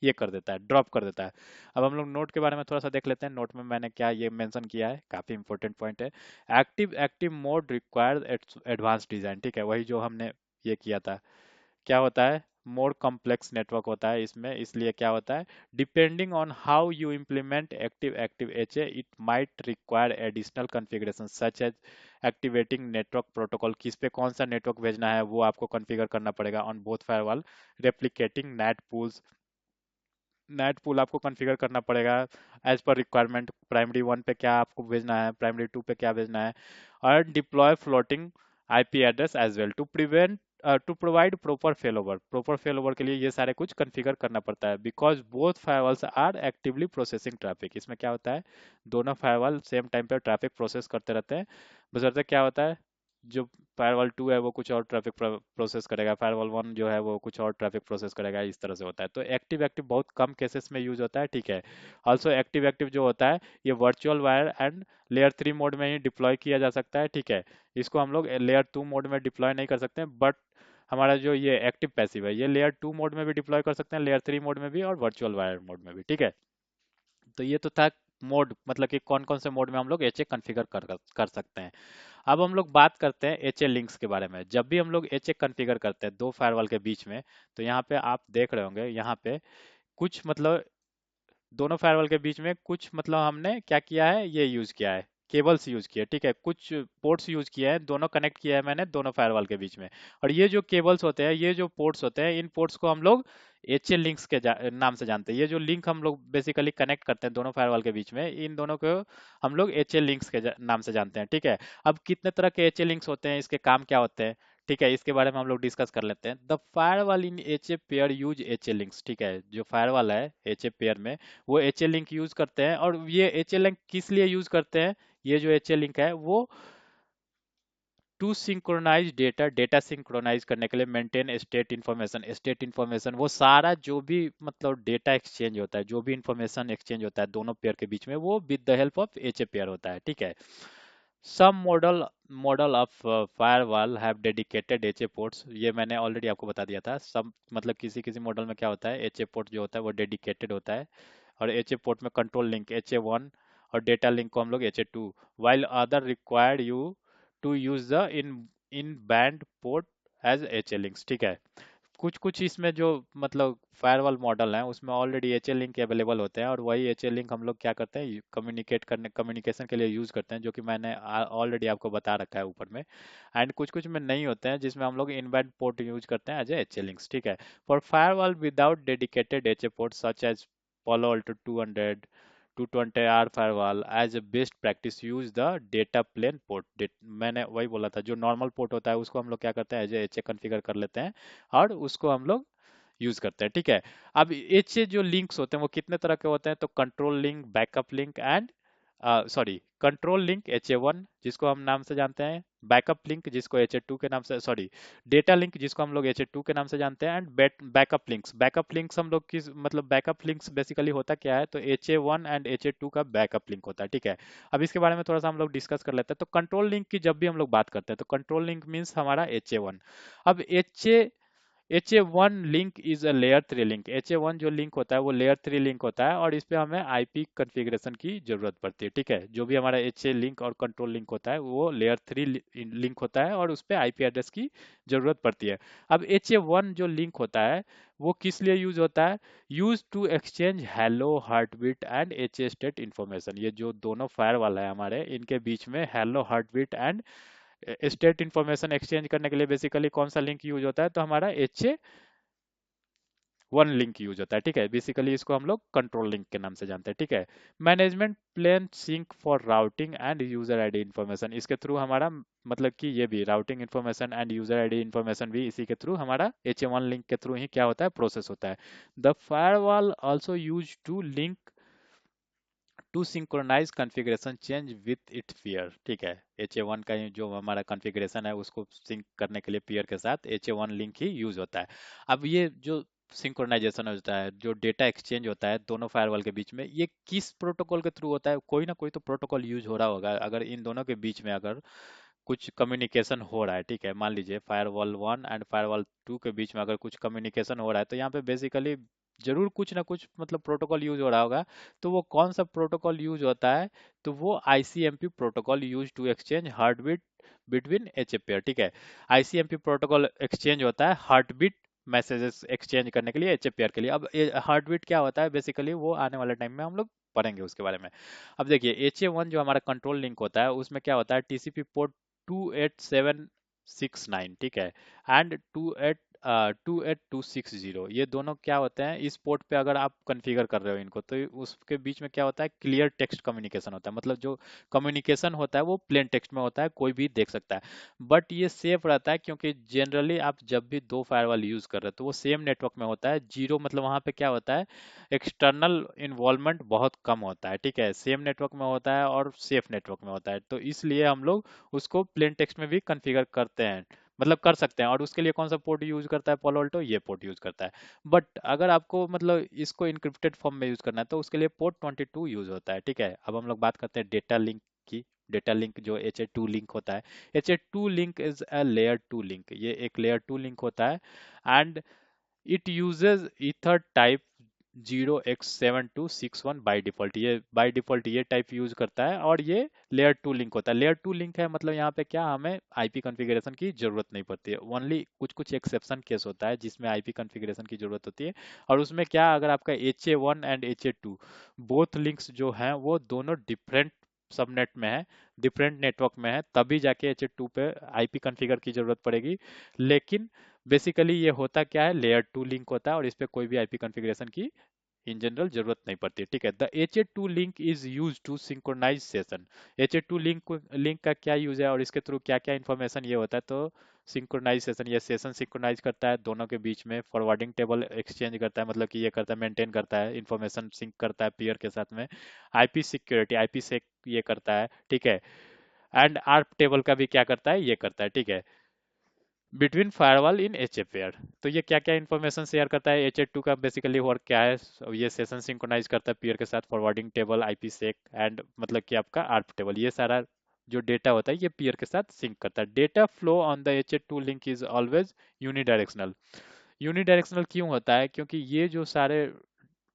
A: ये कर देता है, ड्रॉप कर देता है। अब हम लोग नोट के बारे में थोड़ा सा देख लेते हैं, नोट में मैंने क्या ये मेंशन किया है, काफी इंपॉर्टेंट पॉइंट है। Active active mode required advance design, ठीक है, वही जो हमने ये किया था। क्या होता है, मोर कॉम्प्लेक्स नेटवर्क होता है इसमें, इसलिए क्या होता है, depending on how you implement active active HA it might require additional configuration such as activating network protocol. किस पे कौन सा नेटवर्क भेजना है वो आपको कॉन्फ़िगर करना पड़ेगा on both firewall. Replicating net pools, net pool आपको कॉन्फ़िगर करना पड़ेगा एज पर रिक्वायरमेंट, प्राइमरी 1 पे क्या आपको भेजना है, प्राइमरी 2 पे क्या भेजना है। और deploy floating IP address as well to prevent to provide proper failover. Proper failover के लिए ये सारे कुछ कॉन्फ़िगर करना पड़ता है, because both firewalls are actively processing traffic. इसमें क्या होता है, दोनों फायरवॉल सेम टाइम पे ट्रैफिक प्रोसेस करते रहते हैं, बशर्ते क्या होता है, जो फायरवॉल 2 है वो कुछ और ट्रैफिक प्रोसेस करेगा, फायरवॉल 1 जो है वो कुछ और ट्रैफिक प्रोसेस करेगा, इस तरह से होता है। तो एक्टिव एक्टिव बहुत कम केसेस में यूज होता है, ठीक है। ऑल्सो एक्टिव एक्टिव जो होता है ये virtual wire and layer 3 mode में ही डिप्लॉय किया जा सकता है, ठीक है। इसको हम लोग लेयर 2 मोड में डिप्लॉय नहीं कर सकते, बट हमारा जो ये एक्टिव पैसिव है ये लेयर 2 मोड में भी डिप्लॉय कर सकते हैं, लेयर 3 मोड में भी और वर्चुअल वायर मोड में भी, ठीक है। तो ये तो था मोड, मतलब कि कौन कौन से मोड में हम लोग एचए कॉन्फ़िगर कर सकते हैं। अब हम लोग बात करते हैं एचए लिंक्स के बारे में। जब भी हम लोग एचए कॉन्फ़िगर करते हैं दो फायरवॉल के बीच में, तो यहाँ पे आप देख रहे होंगे, यहाँ पे कुछ मतलब दोनों फायरवॉल के बीच में कुछ मतलब हमने क्या किया है, ये यूज किया है, केबल्स यूज किए, ठीक है, कुछ पोर्ट्स यूज किए हैं, दोनों कनेक्ट किया है मैंने दोनों फायरवॉल के बीच में। और ये जो केबल्स होते हैं, ये जो पोर्ट्स होते हैं, इन पोर्ट्स को हम लोग एच ए लिंक्स के नाम से जानते हैं। ये जो लिंक हम लोग बेसिकली कनेक्ट करते हैं दोनों फायरवॉल के बीच में, इन दोनों को हम लोग एच ए लिंक्स के नाम से जानते हैं, ठीक है। अब कितने तरह के एच ए लिंक्स होते हैं, इसके काम क्या होते हैं, ठीक है, इसके बारे में हम लोग डिस्कस कर लेते हैं। The firewall in H A pair use H A links, ठीक है, जो फायरवॉल है एच ए पेयर में वो एच ए लिंक यूज करते हैं। और ये एच ए लिंक किस लिए यूज करते हैं, ये जो एच ए लिंक है वो to synchronize data, data synchronize करने के लिए, maintain state information, state information, वो सारा जो भी मतलब डेटा एक्सचेंज होता है, जो भी इंफॉर्मेशन एक्सचेंज होता है दोनों पेयर के बीच में, वो with the help of H A pair होता है, ठीक है। Some model of firewall have dedicated HA ports, ये मैंने ऑलरेडी आपको बता दिया था। सब मतलब किसी किसी मॉडल में क्या होता है, एचए पोर्ट जो होता है वो डेडिकेटेड होता है, और एचए पोर्ट में कंट्रोल लिंक एचए 1 और डेटा लिंक को हम लोग HA 2, while other required you to use the in band port as HA links, ठीक है। कुछ कुछ इसमें जो मतलब फायरवॉल मॉडल है उसमें already H A link available होते हैं, और वही एच ए लिंक हम लोग क्या करते हैं, कम्युनिकेट करने, कम्युनिकेशन के लिए यूज करते हैं, जो कि मैंने ऑलरेडी आपको बता रखा है ऊपर में। एंड कुछ कुछ में नहीं होते हैं, जिसमें हम लोग इनबाउंड पोर्ट यूज करते हैं एज एच ए लिंक्स, ठीक है। For firewall without dedicated H A port such as Palo Alto 200 220R firewall as a best practice use the data plane port। मैंने वही बोला था, जो नॉर्मल पोर्ट होता है उसको हम लोग क्या करते हैं, एज एच ए कॉन्फ़िगर कर लेते हैं और उसको हम लोग यूज करते हैं, ठीक है। अब एच जो लिंक्स होते हैं वो कितने तरह के होते हैं, तो control link, backup link and sorry, control link H A 1 जिसको हम नाम से जानते हैं, बैकअप लिंक जिसको एच ए 2 के नाम से, सॉरी, डेटा लिंक जिसको हम लोग एच ए 2 के नाम से जानते हैं, एंड बैकअप लिंक्स हम लोग किस मतलब बैकअप लिंक्स बेसिकली होता क्या है, तो एच ए 1 एंड एच ए 2 का बैकअप लिंक होता है, ठीक है। अब इसके बारे में थोड़ा सा हम लोग डिस्कस कर लेते हैं। तो कंट्रोल लिंक की जब भी हम लोग बात करते हैं तो कंट्रोल लिंक मीन्स हमारा एच ए 1। अब H A 1 link is a layer 3 link. H A 1 जो लिंक होता है वो लेयर 3 लिंक होता है, और इस पे हमें आईपी कॉन्फ़िगरेशन की जरूरत पड़ती है, ठीक है। जो भी हमारा एच ए लिंक और कंट्रोल लिंक होता है वो लेयर 3 लिंक होता है, और उस पे आईपी एड्रेस की जरूरत पड़ती है। अब एच ए 1 जो लिंक होता है वो किस लिए यूज होता है, use to exchange hello, heartbeat and H A state information. ये जो दोनों फायर वाला है हमारे, इनके बीच में hello, heartbeat and state information exchange करने के लिए बेसिकली कौन सा लिंक यूज होता है, तो हमारा वन लिंक यूज होता है, ठीक है। बेसिकली इसको हम लोग कंट्रोल लिंक के नाम से जानते हैं, ठीक है। Management plane sync for routing and user ID information, इसके थ्रू हमारा मतलब कि ये भी routing information and user ID information भी इसी के थ्रू हमारा HA1 लिंक के थ्रू ही क्या होता है, प्रोसेस होता है। The firewall also use to link to synchronize configuration change with it pair, ठीक है। HA1 का जो हमारा कॉन्फ़िगरेशन है उसको सिंक करने के लिए पेयर के साथ HA1 लिंक ही यूज होता है। अब ये जो सिंक्रोनाइजेशन होता है, जो डेटा एक्सचेंज होता है दोनों फायरवॉल के बीच में, ये किस प्रोटोकॉल के थ्रू होता है? कोई ना कोई तो प्रोटोकॉल यूज हो रहा होगा। अगर इन दोनों के बीच में अगर कुछ कम्युनिकेशन हो रहा है, ठीक है, मान लीजिए फायरवॉल 1 एंड फायरवॉल 2 के बीच में अगर कुछ कम्युनिकेशन हो रहा है, तो यहाँ पे बेसिकली जरूर कुछ ना कुछ मतलब प्रोटोकॉल यूज हो रहा होगा। तो वो कौन सा प्रोटोकॉल यूज होता है? तो वो ICMP protocol use to exchange heartbeat between HA pair, ठीक है। ICMP प्रोटोकॉल एक्सचेंज होता है हार्टबीट मैसेजेस एक्सचेंज करने के लिए HA पेयर के लिए। अब हार्टबीट क्या होता है बेसिकली, वो आने वाले टाइम में हम लोग पढ़ेंगे उसके बारे में। अब देखिए HA1 जो हमारा कंट्रोल लिंक होता है उसमें क्या होता है, TCP पोर्ट 28769, ठीक है, एंड 28260, ये दोनों क्या होते हैं, इस पोर्ट पे अगर आप कॉन्फ़िगर कर रहे हो इनको, तो उसके बीच में क्या होता है, क्लियर टेक्स्ट कम्युनिकेशन होता है। मतलब जो कम्युनिकेशन होता है वो प्लेन टेक्स्ट में होता है, कोई भी देख सकता है। बट ये सेफ रहता है क्योंकि जनरली आप जब भी दो फायरवॉल यूज कर रहे हो तो वो सेम नेटवर्क में होता है। जीरो मतलब वहां पे क्या होता है, एक्सटर्नल इन्वॉल्वमेंट बहुत कम होता है, ठीक है। सेम नेटवर्क में होता है और सेफ नेटवर्क में होता है, तो इसलिए हम लोग उसको प्लेन टेक्स्ट में भी कॉन्फ़िगर करते हैं, मतलब कर सकते हैं। और उसके लिए कौन सा पोर्ट यूज करता है पालो अल्टो, ये पोर्ट यूज करता है। बट अगर आपको मतलब इसको इनक्रिप्टेड फॉर्म में यूज करना है तो उसके लिए पोर्ट 22 यूज होता है, ठीक है। अब हम लोग बात करते हैं डेटा लिंक की। डेटा लिंक जो HA2 लिंक होता है, HA2 link is a layer 2 link, ये एक लेयर 2 लिंक होता है। And it uses ether type 0x7261 by default, ये बाय डिफॉल्ट ये टाइप यूज करता है। और ये लेयर 2 लिंक होता है। लेयर 2 लिंक है मतलब यहाँ पे क्या, हमें IP कॉन्फ़िगरेशन की जरूरत नहीं पड़ती है। ओनली कुछ कुछ एक्सेप्शन केस होता है जिसमें IP कॉन्फ़िगरेशन की जरूरत होती है। और उसमें क्या, अगर आपका HA1 and HA2 both links जो हैं वो दोनों डिफरेंट सबनेट में है, डिफरेंट नेटवर्क में है, तभी जाके HA2 पे IP कॉन्फ़िगर की जरूरत पड़ेगी। लेकिन बेसिकली ये होता क्या है, लेयर 2 लिंक होता है और इस पे कोई भी IP कॉन्फ़िगरेशन की इन जनरल जरूरत नहीं पड़ती है, ठीक है। The HA2 link is use to synchronize session. HA2 link का क्या यूज है और इसके थ्रू क्या क्या इन्फॉर्मेशन ये होता है, तो सिंक्रोनाइज सेशन, ये सेशन सिंक्रोनाइज करता है दोनों के बीच में, फॉरवर्डिंग टेबल एक्सचेंज करता है, मतलब कि ये करता है, मेंटेन करता है, इन्फॉर्मेशन सिंक करता है पेयर के साथ में। IP सिक्योरिटी, IP सेक ये करता है, ठीक है। एंड ARP टेबल का भी क्या करता है, ये करता है, ठीक है, बिटवीन फायरवॉल इन HA पेयर। तो ये क्या क्या इन्फॉर्मेशन शेयर करता है HA2 का बेसिकली वर्क क्या है, ये सेशन सिंक्रोनाइज करता है पेयर के साथ, forwarding table, IP sec and मतलब कि आपका ARP टेबल, ये सारा जो डेटा होता है ये पेयर के साथ सिंक करता है। Data flow on the HA2 link is always unidirectional. Unidirectional क्यों होता है, क्योंकि ये जो सारे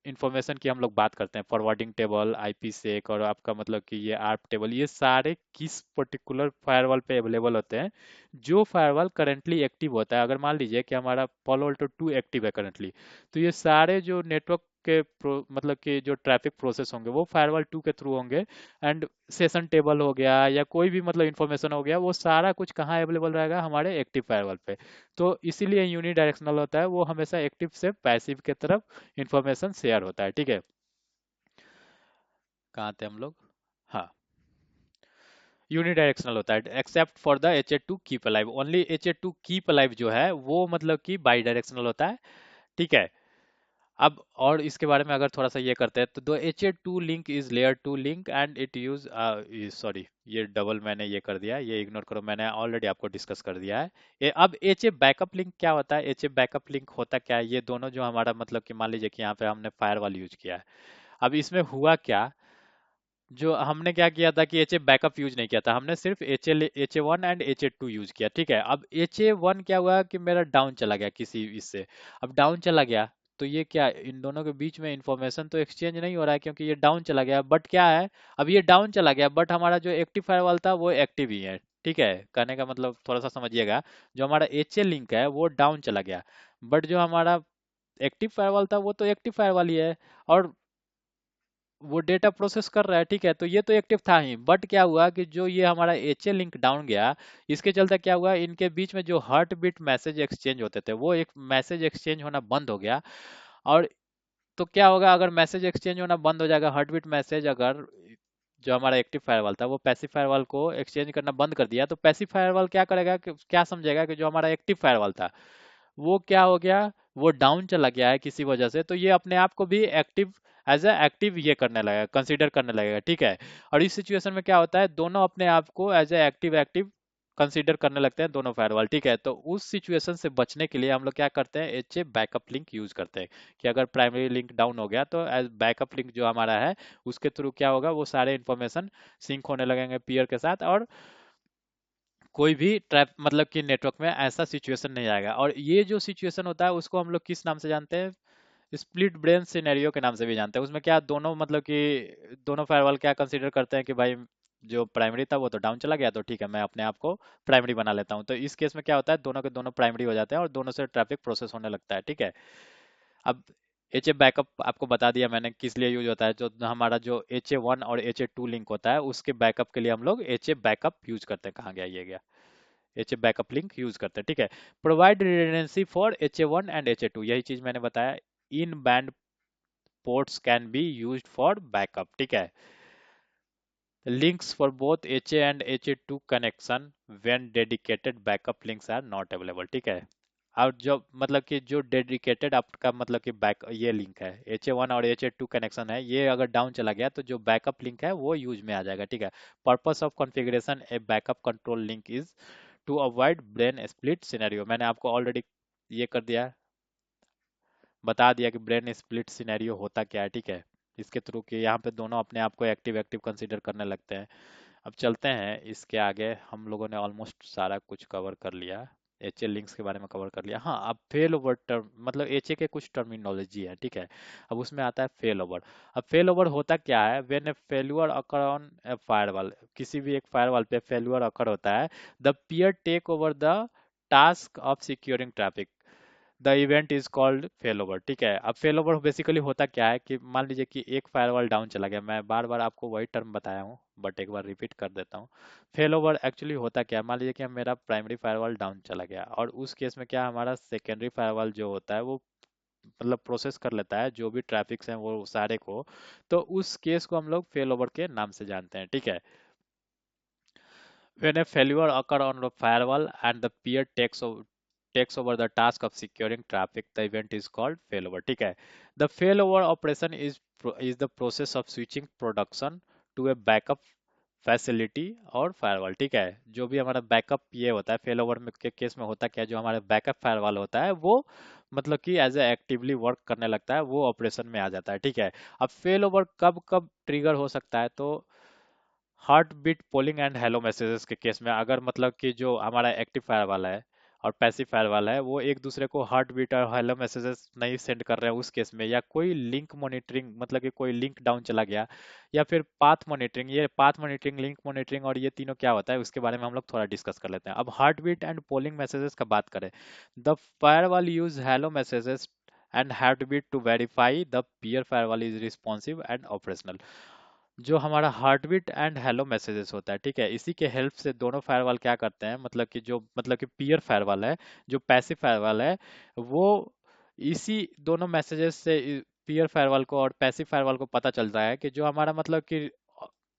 A: इंफॉर्मेशन की हम लोग बात करते हैं, फॉरवर्डिंग टेबल, IP सेक और आपका मतलब कि ये ARP टेबल, ये सारे किस पर्टिकुलर फायरवॉल पे अवेलेबल होते हैं, जो फायरवॉल करंटली एक्टिव होता है। अगर मान लीजिए कि हमारा Palo Alto 2 एक्टिव है करंटली, तो ये सारे जो नेटवर्क के मतलब कि जो ट्रैफिक प्रोसेस होंगे वो फायरवॉल 2 के थ्रू होंगे। एंड सेशन टेबल हो गया या कोई भी मतलब इंफॉर्मेशन हो गया, वो सारा कुछ कहाँ अवेलेबल रहेगा, हमारे एक्टिव फायरवॉल पे। तो इसीलिए यूनी डायरेक्शनल होता है, वो हमेशा एक्टिव से पैसिव की तरफ इंफॉर्मेशन शेयर होता है, ठीक है। कहाँ थे हम लोग? हाँ, यूनिडायरेक्शनल होता है except for the HA2 keep alive. Only HA2 keep alive जो है वो मतलब कि बाई डायरेक्शनल होता है, ठीक है। अब और इसके बारे में अगर थोड़ा सा ये करते हैं, तो the HA2 link is layer 2 link and it use, sorry ये डबल मैंने ये कर दिया, ये इग्नोर करो, मैंने ऑलरेडी आपको डिस्कस कर दिया है। अब HA बैकअप लिंक क्या होता है, HA बैकअप लिंक होता क्या है, ये दोनों जो हमारा मतलब कि मान लीजिए कि यहाँ पे हमने फायरवॉल यूज किया है। अब इसमें हुआ क्या, जो हमने क्या किया था कि HA बैकअप यूज नहीं किया था, हमने सिर्फ HA1 एंड HA2 यूज किया, ठीक है। अब HA1 क्या हुआ कि मेरा डाउन चला गया किसी इससे, अब डाउन चला गया, तो ये क्या, इन दोनों के बीच में इंफॉर्मेशन तो एक्सचेंज नहीं हो रहा है क्योंकि ये डाउन चला गया। बट क्या है, अब ये डाउन चला गया बट हमारा जो एक्टिव फायरवॉल था वो एक्टिव ही है, ठीक है। कहने का मतलब थोड़ा सा समझिएगा, जो हमारा HA लिंक है वो डाउन चला गया, बट जो हमारा एक्टिव फायरवॉल था वो तो एक्टिव फायरवॉल ही है। और वो डेटा प्रोसेस कर रहा है, ठीक है, तो ये तो एक्टिव था ही, बट क्या हुआ कि जो ये हमारा एच ए लिंक डाउन गया, इसके चलते क्या हुआ, इनके बीच में जो हार्ट बीट मैसेज एक्सचेंज होते थे वो एक मैसेज एक्सचेंज होना बंद हो गया। और तो क्या होगा, अगर मैसेज एक्सचेंज होना बंद हो जाएगा, हार्ट बीट मैसेज अगर जो हमारा एक्टिव फायरवॉल था वो पैसिव फायरवॉल को एक्सचेंज करना बंद कर दिया, तो पैसिव फायरवॉल क्या करेगा कि क्या समझेगा कि जो हमारा एक्टिव फायरवॉल था वो क्या हो गया, वो डाउन चला गया है किसी वजह से, तो ये अपने आप को भी एक्टिव एज ए एक्टिव ये करने लगेगा, कंसीडर करने लगेगा, ठीक है। और इस सिचुएशन में क्या होता है, दोनों अपने आप को as a active active consider करने लगते हैं दोनों फायरवॉल, ठीक है। तो उस सिचुएशन से बचने के लिए हम लोग क्या करते हैं, H A backup link use करते हैं कि अगर प्राइमरी लिंक डाउन हो गया तो एज बैकअप लिंक जो हमारा है उसके थ्रू क्या होगा, वो सारे इंफॉर्मेशन सिंक होने लगेंगे पीयर के साथ, और कोई भी ट्रैप मतलब कि नेटवर्क में ऐसा सिचुएशन नहीं आएगा। और ये जो सिचुएशन होता है उसको हम लोग किस नाम से जानते हैं, स्प्लिट ब्रेन सिनेरियो के नाम से भी जानते हैं। उसमें क्या दोनों मतलब कि दोनों फायरवॉल क्या कंसीडर करते हैं कि भाई जो प्राइमरी था वो तो डाउन चला गया, तो ठीक है मैं अपने आप को प्राइमरी बना लेता हूँ, तो इस केस में क्या होता है, दोनों के दोनों प्राइमरी हो जाते हैं और दोनों से ट्रैफिक प्रोसेस होने लगता है, ठीक है। अब एच ए बैकअप आपको बता दिया मैंने किस लिए यूज होता है, जो हमारा जो एच ए वन और एच ए टू लिंक होता है उसके बैकअप के लिए हम लोग एच ए बैकअप यूज करते हैं। कहाँ गया ये गया, H A backup link use करते हैं, ठीक है। Provide redundancy for H A one and H A two, यही चीज मैंने बताया। In band ports can be used for backup, ठीक है। Links for both HA and HA2 connection when dedicated backup links are not available, ठीक है। और जो मतलब कि जो डेडिकेटेड आपका मतलब कि बैक ये लिंक है एच ए वन और एच ए टू कनेक्शन है, ये अगर डाउन चला गया तो जो बैकअप लिंक है वो यूज में आ जाएगा, ठीक है। Purpose of configuration a backup control link is to avoid brain split scenario, मैंने आपको ऑलरेडी ये कर दिया, बता दिया कि ब्रेन स्प्लिट सिनेरियो होता क्या है, ठीक है। इसके थ्रू कि यहाँ पे दोनों अपने आप को एक्टिव एक्टिव कंसीडर करने लगते हैं। अब चलते हैं इसके आगे, हम लोगों ने ऑलमोस्ट सारा कुछ कवर कर लिया, एच ए लिंक्स के बारे में कवर कर लिया। हाँ, अब फेल ओवर टर्म मतलब एच ए के कुछ टर्मिनोलॉजी है, ठीक है। अब उसमें आता है फेल ओवर। अब फेल ओवर होता क्या है, when a failure occur on a firewall, किसी भी एक फायरवॉल पे फेल्यूर अकर होता है, the peer take over the task of securing traffic, the event is called failover, ठीक है। अब फेलोवर बेसिकली होता क्या है कि मान लीजिए कि एक फायरवॉल डाउन चला गया, मैं बार बार आपको वही टर्म बताया हूँ बट एक बार रिपीट कर देता हूँ। फेलोवर एक्चुअली होता क्या है, मान लीजिए कि मेरा प्राइमरी फायरवॉल डाउन चला गया और उस केस में क्या हमारा सेकेंडरी फायरवॉल जो होता है वो मतलब प्रोसेस कर लेता है जो भी ट्रैफिक्स हैं वो सारे को, तो उस केस को हम लोग फेल ओवर के नाम से जानते हैं, ठीक है। When a failure occur on the firewall and the peer takes over the task of securing traffic, the event is called failover, ठीक है। The failover operation is the process of switching production to a backup facility और firewall, ठीक है। जो भी हमारा backup ये होता है फेल ओवर में के केस में होता क्या है, जो हमारा बैकअप फायरवॉल होता है वो मतलब कि एज ए एक्टिवली वर्क करने लगता है, वो ऑपरेशन में आ जाता है, ठीक है। अब फेल ओवर कब कब ट्रिगर हो सकता है, तो heart beat polling and hello messages के केस में, अगर मतलब कि जो हमारा एक्टिव फायर वाला है और पैसिव फायर वाला है वो एक दूसरे को हार्ट बीट और हेलो मैसेजेस नहीं सेंड कर रहे हैं उस केस में, या कोई लिंक मॉनिटरिंग मतलब कि कोई लिंक डाउन चला गया, या फिर पाथ मॉनिटरिंग, ये पाथ मॉनिटरिंग लिंक मॉनिटरिंग और ये तीनों क्या होता है उसके बारे में हम लोग थोड़ा डिस्कस कर लेते हैं। अब heart beat and polling messages का बात करें, the firewall use hello messages and heart beat to verify the peer firewall is responsive and operational. जो हमारा heart beat and hello messages होता है, ठीक है, इसी के हेल्प से दोनों फायरवॉल क्या करते हैं, मतलब कि जो मतलब कि पीयर फायरवॉल है, जो पैसिव फायरवॉल है, वो इसी दोनों मैसेजेस से पीयर फायरवॉल को और पैसिव फायरवॉल को पता चलता है कि जो हमारा मतलब कि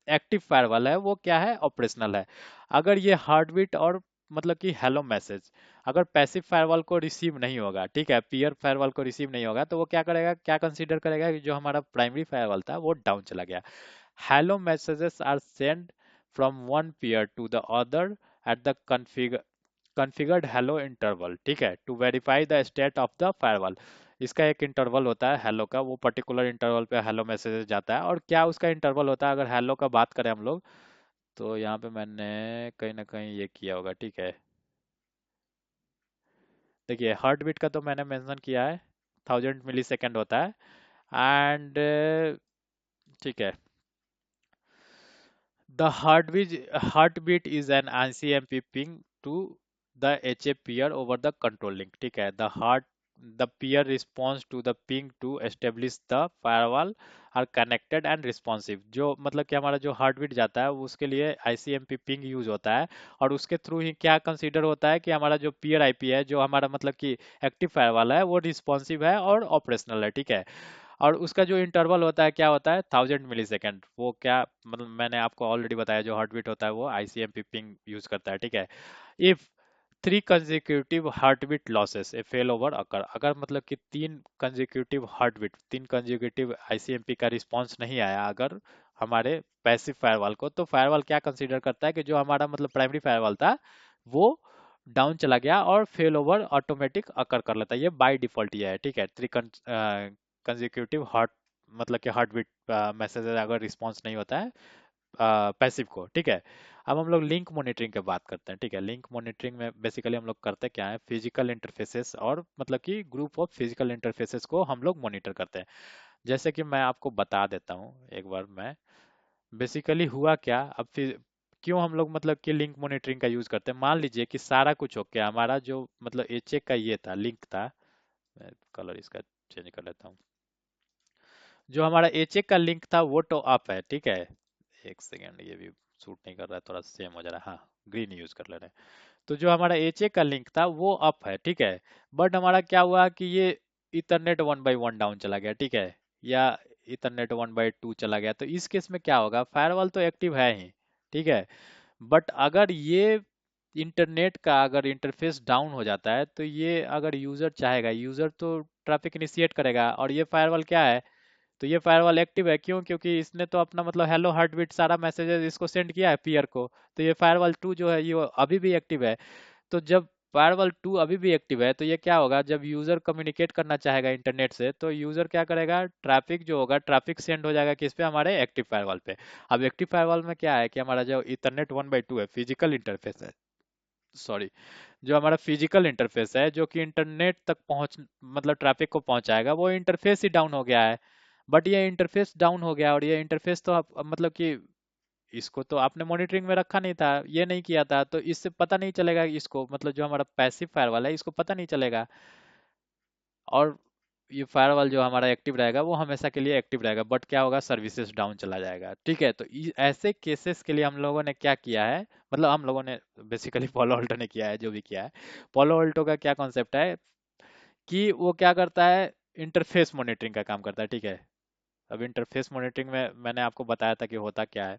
A: एक्टिव फायरवॉल है वो क्या है, ऑपरेशनल है। अगर ये हार्ट बीट और मतलब कि हेलो मैसेज अगर पैसिव फायरवॉल को रिसीव नहीं होगा, ठीक है, पीयर फायरवॉल को रिसीव नहीं होगा, तो वो क्या करेगा, क्या कंसीडर करेगा कि जो हमारा प्राइमरी फायरवॉल था वो डाउन चला गया। Hello messages are sent from one peer to the other at the configured hello interval, ठीक है, to verify the state of the firewall। इसका एक इंटरवल होता है हेलो का, वो पर्टिकुलर इंटरवल पे हेलो मैसेजेस जाता है। और क्या उसका इंटरवल होता है, अगर हेलो का बात करें हम लोग, तो यहाँ पे मैंने कहीं ना कहीं ये किया होगा, ठीक है। देखिए हार्ट बीट का तो मैंने मेंशन किया है, 1000 मिली सेकेंड होता है। एंड ठीक है, the heartbeat is an ICMP ping to the HA peer over the control link, ठीक है। the heart the peer response to the ping to establish the firewall are connected and responsive। जो मतलब कि हमारा जो heart beat जाता है वो उसके लिए आईसीएमपी पिंग यूज होता है, और उसके थ्रू ही क्या कंसीडर होता है कि हमारा जो पीयर आईपी है, जो हमारा मतलब कि एक्टिव फायरवॉल है, वो रिस्पॉन्सिव है और ऑपरेशनल है, ठीक है। और उसका जो इंटरवल होता है क्या होता है, 1000 मिली सेकेंड। वो क्या मतलब मैंने आपको ऑलरेडी बताया, जो हार्ट बीट होता है वो आईसीएमपी पिंग यूज करता है, ठीक है। If 3 consecutive heartbeat losses a failover occur, अगर मतलब कि 3 consecutive heartbeat, 3 consecutive आईसीएमपी का रिस्पॉन्स नहीं आया अगर हमारे पैसिव फायरवॉल को, तो फायरवॉल क्या कंसीडर करता है कि जो हमारा मतलब प्राइमरी फायरवॉल था वो डाउन चला गया और फेल ओवर ऑटोमेटिक अकर कर लेता है। ये बाय डिफॉल्ट ये है, ठीक है। 3 consecutive हार्ट मतलब कि हार्ट बीट मैसेज अगर रिस्पॉन्स नहीं होता है पैसिव को, ठीक है। अब हम लोग लिंक मॉनिटरिंग की बात करते हैं, ठीक है। लिंक मॉनिटरिंग में बेसिकली हम लोग करते क्या है, फिजिकल इंटरफेसेस और मतलब कि ग्रुप ऑफ फिजिकल इंटरफेसेस को हम लोग मॉनिटर करते हैं। जैसे कि मैं आपको बता देता हूँ एक बार, मैं बेसिकली हुआ क्या, अब फिर क्यों हम लोग मतलब कि लिंक मॉनिटरिंग का यूज करते हैं। मान लीजिए कि सारा कुछ हो गया, हमारा जो मतलब एचेक का ये था, लिंक था। मैं कलर इसका चेंज कर लेता हूँ। जो हमारा एचेक का लिंक था वो तो अप है, ठीक है। एक सेकेंड, ये भी सूट नहीं कर रहा है, थोड़ा सेम हो जा रहा है। हाँ, ग्रीन यूज कर ले रहे हैं। तो जो हमारा एचए का लिंक था वो अप है, ठीक है। बट हमारा क्या हुआ कि ये इथरनेट 1/1 डाउन चला गया, ठीक है, या इथरनेट 1/2 चला गया। तो इस केस में क्या होगा, फायरवॉल तो एक्टिव है ही, ठीक है। बट अगर ये इंटरनेट का अगर इंटरफेस डाउन हो जाता है, तो ये अगर यूजर चाहेगा, यूजर तो ट्रैफिक इनिशिएट करेगा, और ये फायरवॉल क्या है, तो ये फायरवॉल एक्टिव है। क्यों? क्योंकि इसने तो अपना मतलब हेलो हार्टबीट सारा मैसेजेस इसको सेंड किया है पीयर को। तो ये फायरवॉल 2 जो है ये अभी भी एक्टिव है। तो जब फायरवॉल 2 अभी भी एक्टिव है, तो ये क्या होगा, जब यूजर कम्युनिकेट करना चाहेगा इंटरनेट से, तो यूजर क्या करेगा, ट्रैफिक जो होगा, ट्रैफिक सेंड हो जाएगा किस पे, हमारे एक्टिव फायरवॉल पे। अब एक्टिव फायरवॉल में क्या है कि हमारा जो इथरनेट 1/2 है, फिजिकल इंटरफेस है, सॉरी, जो हमारा फिजिकल इंटरफेस है जो कि इंटरनेट तक पहुंच मतलब ट्रैफिक को पहुंचाएगा, वो इंटरफेस ही डाउन हो गया है। बट ये इंटरफेस डाउन हो गया, और ये इंटरफेस तो आप अब मतलब कि इसको तो आपने मॉनिटरिंग में रखा नहीं था, ये नहीं किया था, तो इससे पता नहीं चलेगा इसको, मतलब जो हमारा पैसिव फायरवॉल है इसको पता नहीं चलेगा। और ये फायरवॉल जो हमारा एक्टिव रहेगा वो हमेशा के लिए एक्टिव रहेगा, बट क्या होगा, सर्विसेज डाउन चला जाएगा, ठीक है। तो ऐसे केसेस के लिए हम लोगों ने क्या किया है, मतलब हम लोगों ने बेसिकली पोलो अल्टो ने किया है, जो भी किया है। पोलो अल्टो का क्या कॉन्सेप्ट है कि वो क्या करता है, इंटरफेस मॉनिटरिंग का काम करता है, ठीक है। अब इंटरफेस मॉनिटरिंग में मैंने आपको बताया था कि होता क्या है,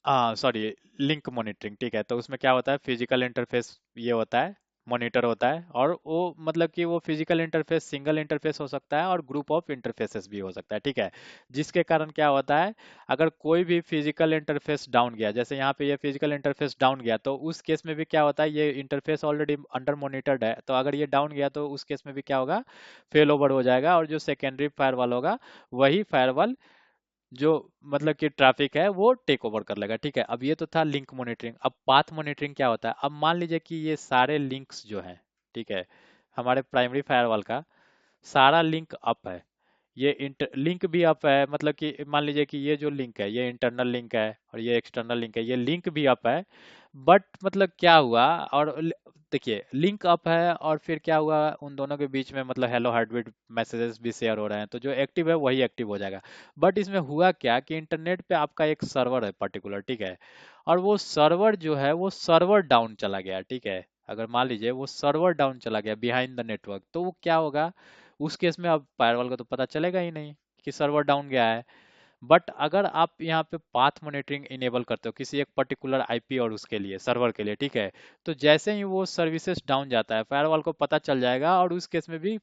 A: हाँ सॉरी, लिंक मॉनिटरिंग, ठीक है। तो उसमें क्या होता है, फिजिकल इंटरफेस ये होता है, मॉनिटर होता है, और वो मतलब कि वो फिजिकल इंटरफेस सिंगल इंटरफेस हो सकता है और ग्रुप ऑफ इंटरफेसेस भी हो सकता है, ठीक है। जिसके कारण क्या होता है, अगर कोई भी फिजिकल इंटरफेस डाउन गया, जैसे यहाँ पे ये फिजिकल इंटरफेस डाउन गया, तो उस केस में भी क्या होता है, ये इंटरफेस ऑलरेडी अंडर मॉनिटर्ड है, तो अगर ये डाउन गया तो उस केस में भी क्या होगा, फेल ओवर हो जाएगा, और जो सेकेंडरी फायरवॉल होगा वही फायरवॉल जो मतलब कि ट्रैफिक है वो टेक ओवर कर लेगा, ठीक है। अब ये तो था लिंक मॉनिटरिंग। अब पाथ मॉनिटरिंग क्या होता है, अब मान लीजिए कि ये सारे लिंक्स जो हैं, ठीक है, हमारे प्राइमरी फायरवॉल का सारा लिंक अप है, ये इंटर लिंक भी अप है, मतलब कि मान लीजिए कि ये जो लिंक है ये इंटरनल लिंक है और ये एक्सटर्नल लिंक है, ये लिंक भी अप है। बट मतलब क्या हुआ, और देखिए लिंक अप है और फिर क्या हुआ, उन दोनों के बीच में मतलब हेलो हार्टबीट मैसेजेस भी शेयर हो रहे हैं, तो जो एक्टिव है वही एक्टिव हो जाएगा। बट इसमें हुआ क्या कि इंटरनेट पे आपका एक सर्वर है पर्टिकुलर, ठीक है, और वो सर्वर जो है वो सर्वर डाउन चला गया, ठीक है। अगर मान लीजिए वो सर्वर डाउन चला गया बिहाइंड द नेटवर्क, तो वो क्या होगा, उस केस में अब फायरवॉल को तो पता चलेगा ही नहीं कि सर्वर डाउन गया है। बट अगर आप यहाँ पे पाथ मॉनिटरिंग इनेबल करते हो किसी एक पर्टिकुलर आईपी और उसके लिए सर्वर के लिए, ठीक है, तो जैसे ही वो सर्विसेज डाउन जाता है फायरवॉल को पता चल जाएगा, और उस केस में भी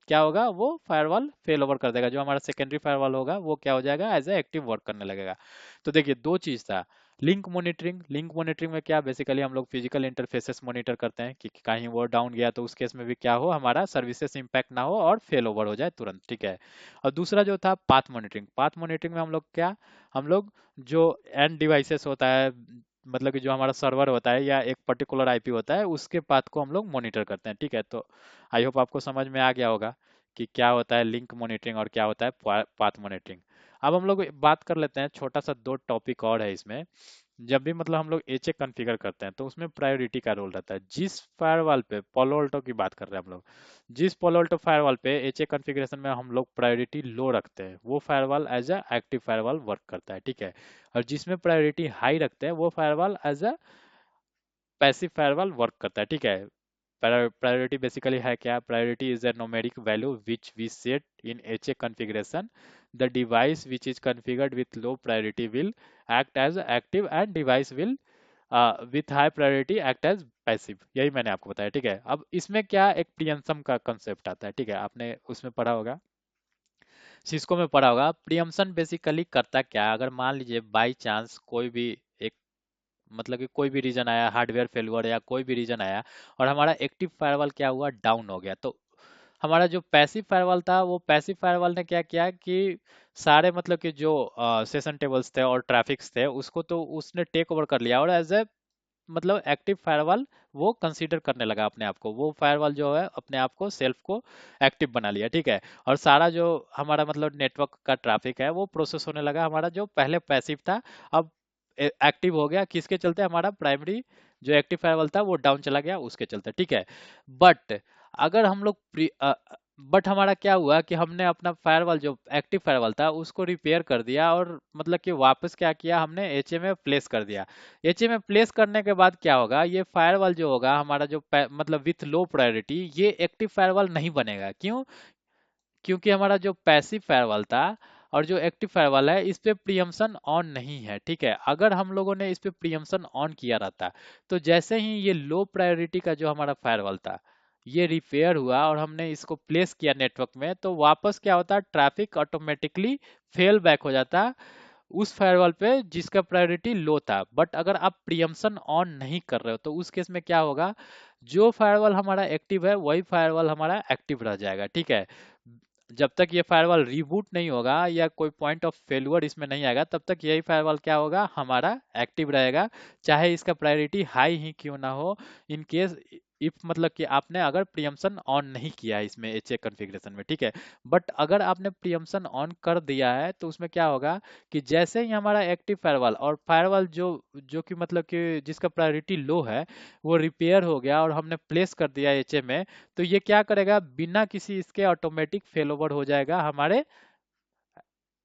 A: क्या होगा, वो फायरवॉल फेल ओवर कर देगा, जो हमारा सेकेंडरी फायरवॉल होगा वो क्या हो जाएगा, एज ए एक्टिव वर्क करने लगेगा। तो देखिए दो चीज था, लिंक मॉनिटरिंग में क्या बेसिकली हम लोग फिजिकल इंटरफेसेस मॉनिटर करते हैं कि कहीं वो डाउन गया तो उस केस में भी क्या हो, हमारा सर्विसेज इंपैक्ट ना हो और फेल ओवर हो जाए तुरंत, ठीक है। और दूसरा जो था पाथ मॉनिटरिंग में हम लोग क्या, हम लोग जो एंड डिवाइसेस होता है, मतलब कि जो हमारा सर्वर होता है या एक पर्टिकुलर आईपी होता है, उसके पाथ को हम लोग मॉनिटर करते हैं, ठीक है। तो आई होप आपको समझ में आ गया होगा कि क्या होता है लिंक मॉनिटरिंग और क्या होता है पाथ मॉनिटरिंग। अब हम लोग बात कर लेते हैं, छोटा सा दो टॉपिक और है इसमें, जब भी मतलब हम लोग एचए कॉन्फ़िगर करते हैं तो उसमें प्रायोरिटी का रोल रहता है। जिस फायरवॉल पे पालो अल्टो की बात कर रहे हैं हम लोग, जिस पालो अल्टो फायरवॉल पे एचए कॉन्फ़िगरेशन में हम लोग प्रायोरिटी लो रखते हैं वो firewall as a active firewall work करता है, ठीक है। और जिसमें प्रायोरिटी हाई रखते हैं वो firewall as a passive firewall work करता है, ठीक है। प्रायोरिटी बेसिकली है क्या? Priority is a numeric value which we set in HA configuration. The device which is configured with low priority will act as active and device will with high priority act as passive। यही मैंने आपको बताया, ठीक है। अब इसमें क्या एक प्रियम्पशन का कंसेप्ट आता है, ठीक है, आपने उसमें पढ़ा होगा, सिस्को में पढ़ा होगा। प्रियम्पशन बेसिकली करता क्या है, अगर मान लीजिए बाई चांस कोई भी एक मतलब कि कोई भी रीजन आया, हार्डवेयर फेलुअर या कोई भी रीजन आया और हमारा एक्टिव फायरवॉल क्या हुआ, डाउन हो गया, तो हमारा जो पैसिव फायरवॉल था वो पैसिव फायरवॉल ने क्या किया कि सारे मतलब कि जो सेशन टेबल्स थे और ट्रैफिक्स थे उसको तो उसने टेक ओवर कर लिया और एज ए मतलब एक्टिव फायरवॉल वो कंसीडर करने लगा अपने आप को, वो फायरवॉल जो है अपने आप को सेल्फ को एक्टिव बना लिया, ठीक है। और सारा जो हमारा मतलब नेटवर्क का ट्रैफिक है वो प्रोसेस होने लगा, हमारा जो पहले पैसिव था अब एक्टिव हो गया। किसके चलते? हमारा प्राइमरी जो एक्टिव फायरवॉल था वो डाउन चला गया उसके चलते, ठीक है। बट अगर हम लोग बट हमारा क्या हुआ कि हमने अपना फायरवॉल जो एक्टिव फायरवॉल था उसको रिपेयर कर दिया और मतलब कि वापस क्या किया, हमने एचए में प्लेस कर दिया। एचए में प्लेस करने के बाद क्या होगा, ये फायरवॉल जो होगा हमारा जो मतलब विथ लो प्रायोरिटी ये एक्टिव फायरवॉल नहीं बनेगा। क्यों? क्योंकि हमारा जो पैसिव फायरवॉल था और जो एक्टिव फायरवॉल है इस पे प्रियम्पशन ऑन नहीं है, ठीक है। अगर हम लोगों ने इस पे प्रियम्पशन ऑन किया रहता तो जैसे ही ये लो प्रायोरिटी का जो हमारा फायरवॉल था ये रिपेयर हुआ और हमने इसको प्लेस किया नेटवर्क में, तो वापस क्या होता, ट्रैफिक ऑटोमेटिकली फेल बैक हो जाता उस फायरवॉल पे जिसका प्रायोरिटी लो था। बट अगर आप प्रियम्पशन ऑन नहीं कर रहे हो तो उस केस में क्या होगा, जो फायरवॉल हमारा एक्टिव है वही फायरवॉल हमारा एक्टिव रह जाएगा, ठीक है। जब तक ये फायरवॉल रीबूट नहीं होगा या कोई पॉइंट ऑफ फेल्यूर इसमें नहीं आएगा तब तक यही फायरवॉल क्या होगा, हमारा एक्टिव रहेगा, चाहे इसका प्रायोरिटी हाई ही क्यों ना हो। इन केस इफ मतलब कि आपने अगर प्रियम्पशन ऑन नहीं किया है इसमें एचए कॉन्फ़िगरेशन में, ठीक है। बट अगर आपने प्रियम्पशन ऑन कर दिया है तो उसमें क्या होगा कि जैसे ही हमारा एक्टिव फायरवॉल और फायरवॉल जो जो कि मतलब कि जिसका प्रायोरिटी लो है वो रिपेयर हो गया और हमने प्लेस कर दिया एचए में, तो ये क्या करेगा, बिना किसी इसके ऑटोमेटिक फेल ओवर हो जाएगा हमारे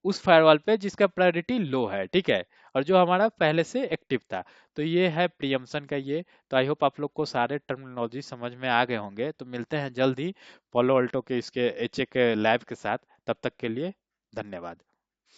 A: उस फायरवॉल पे जिसका प्रायोरिटी लो है, ठीक है, और जो हमारा पहले से एक्टिव था। तो ये है प्रियम्पशन का ये। तो आई होप आप लोग को सारे टर्मिनोलॉजी समझ में आ गए होंगे। तो मिलते हैं जल्द ही पोलो अल्टो के इसके एचए के लैब के साथ, तब तक के लिए धन्यवाद।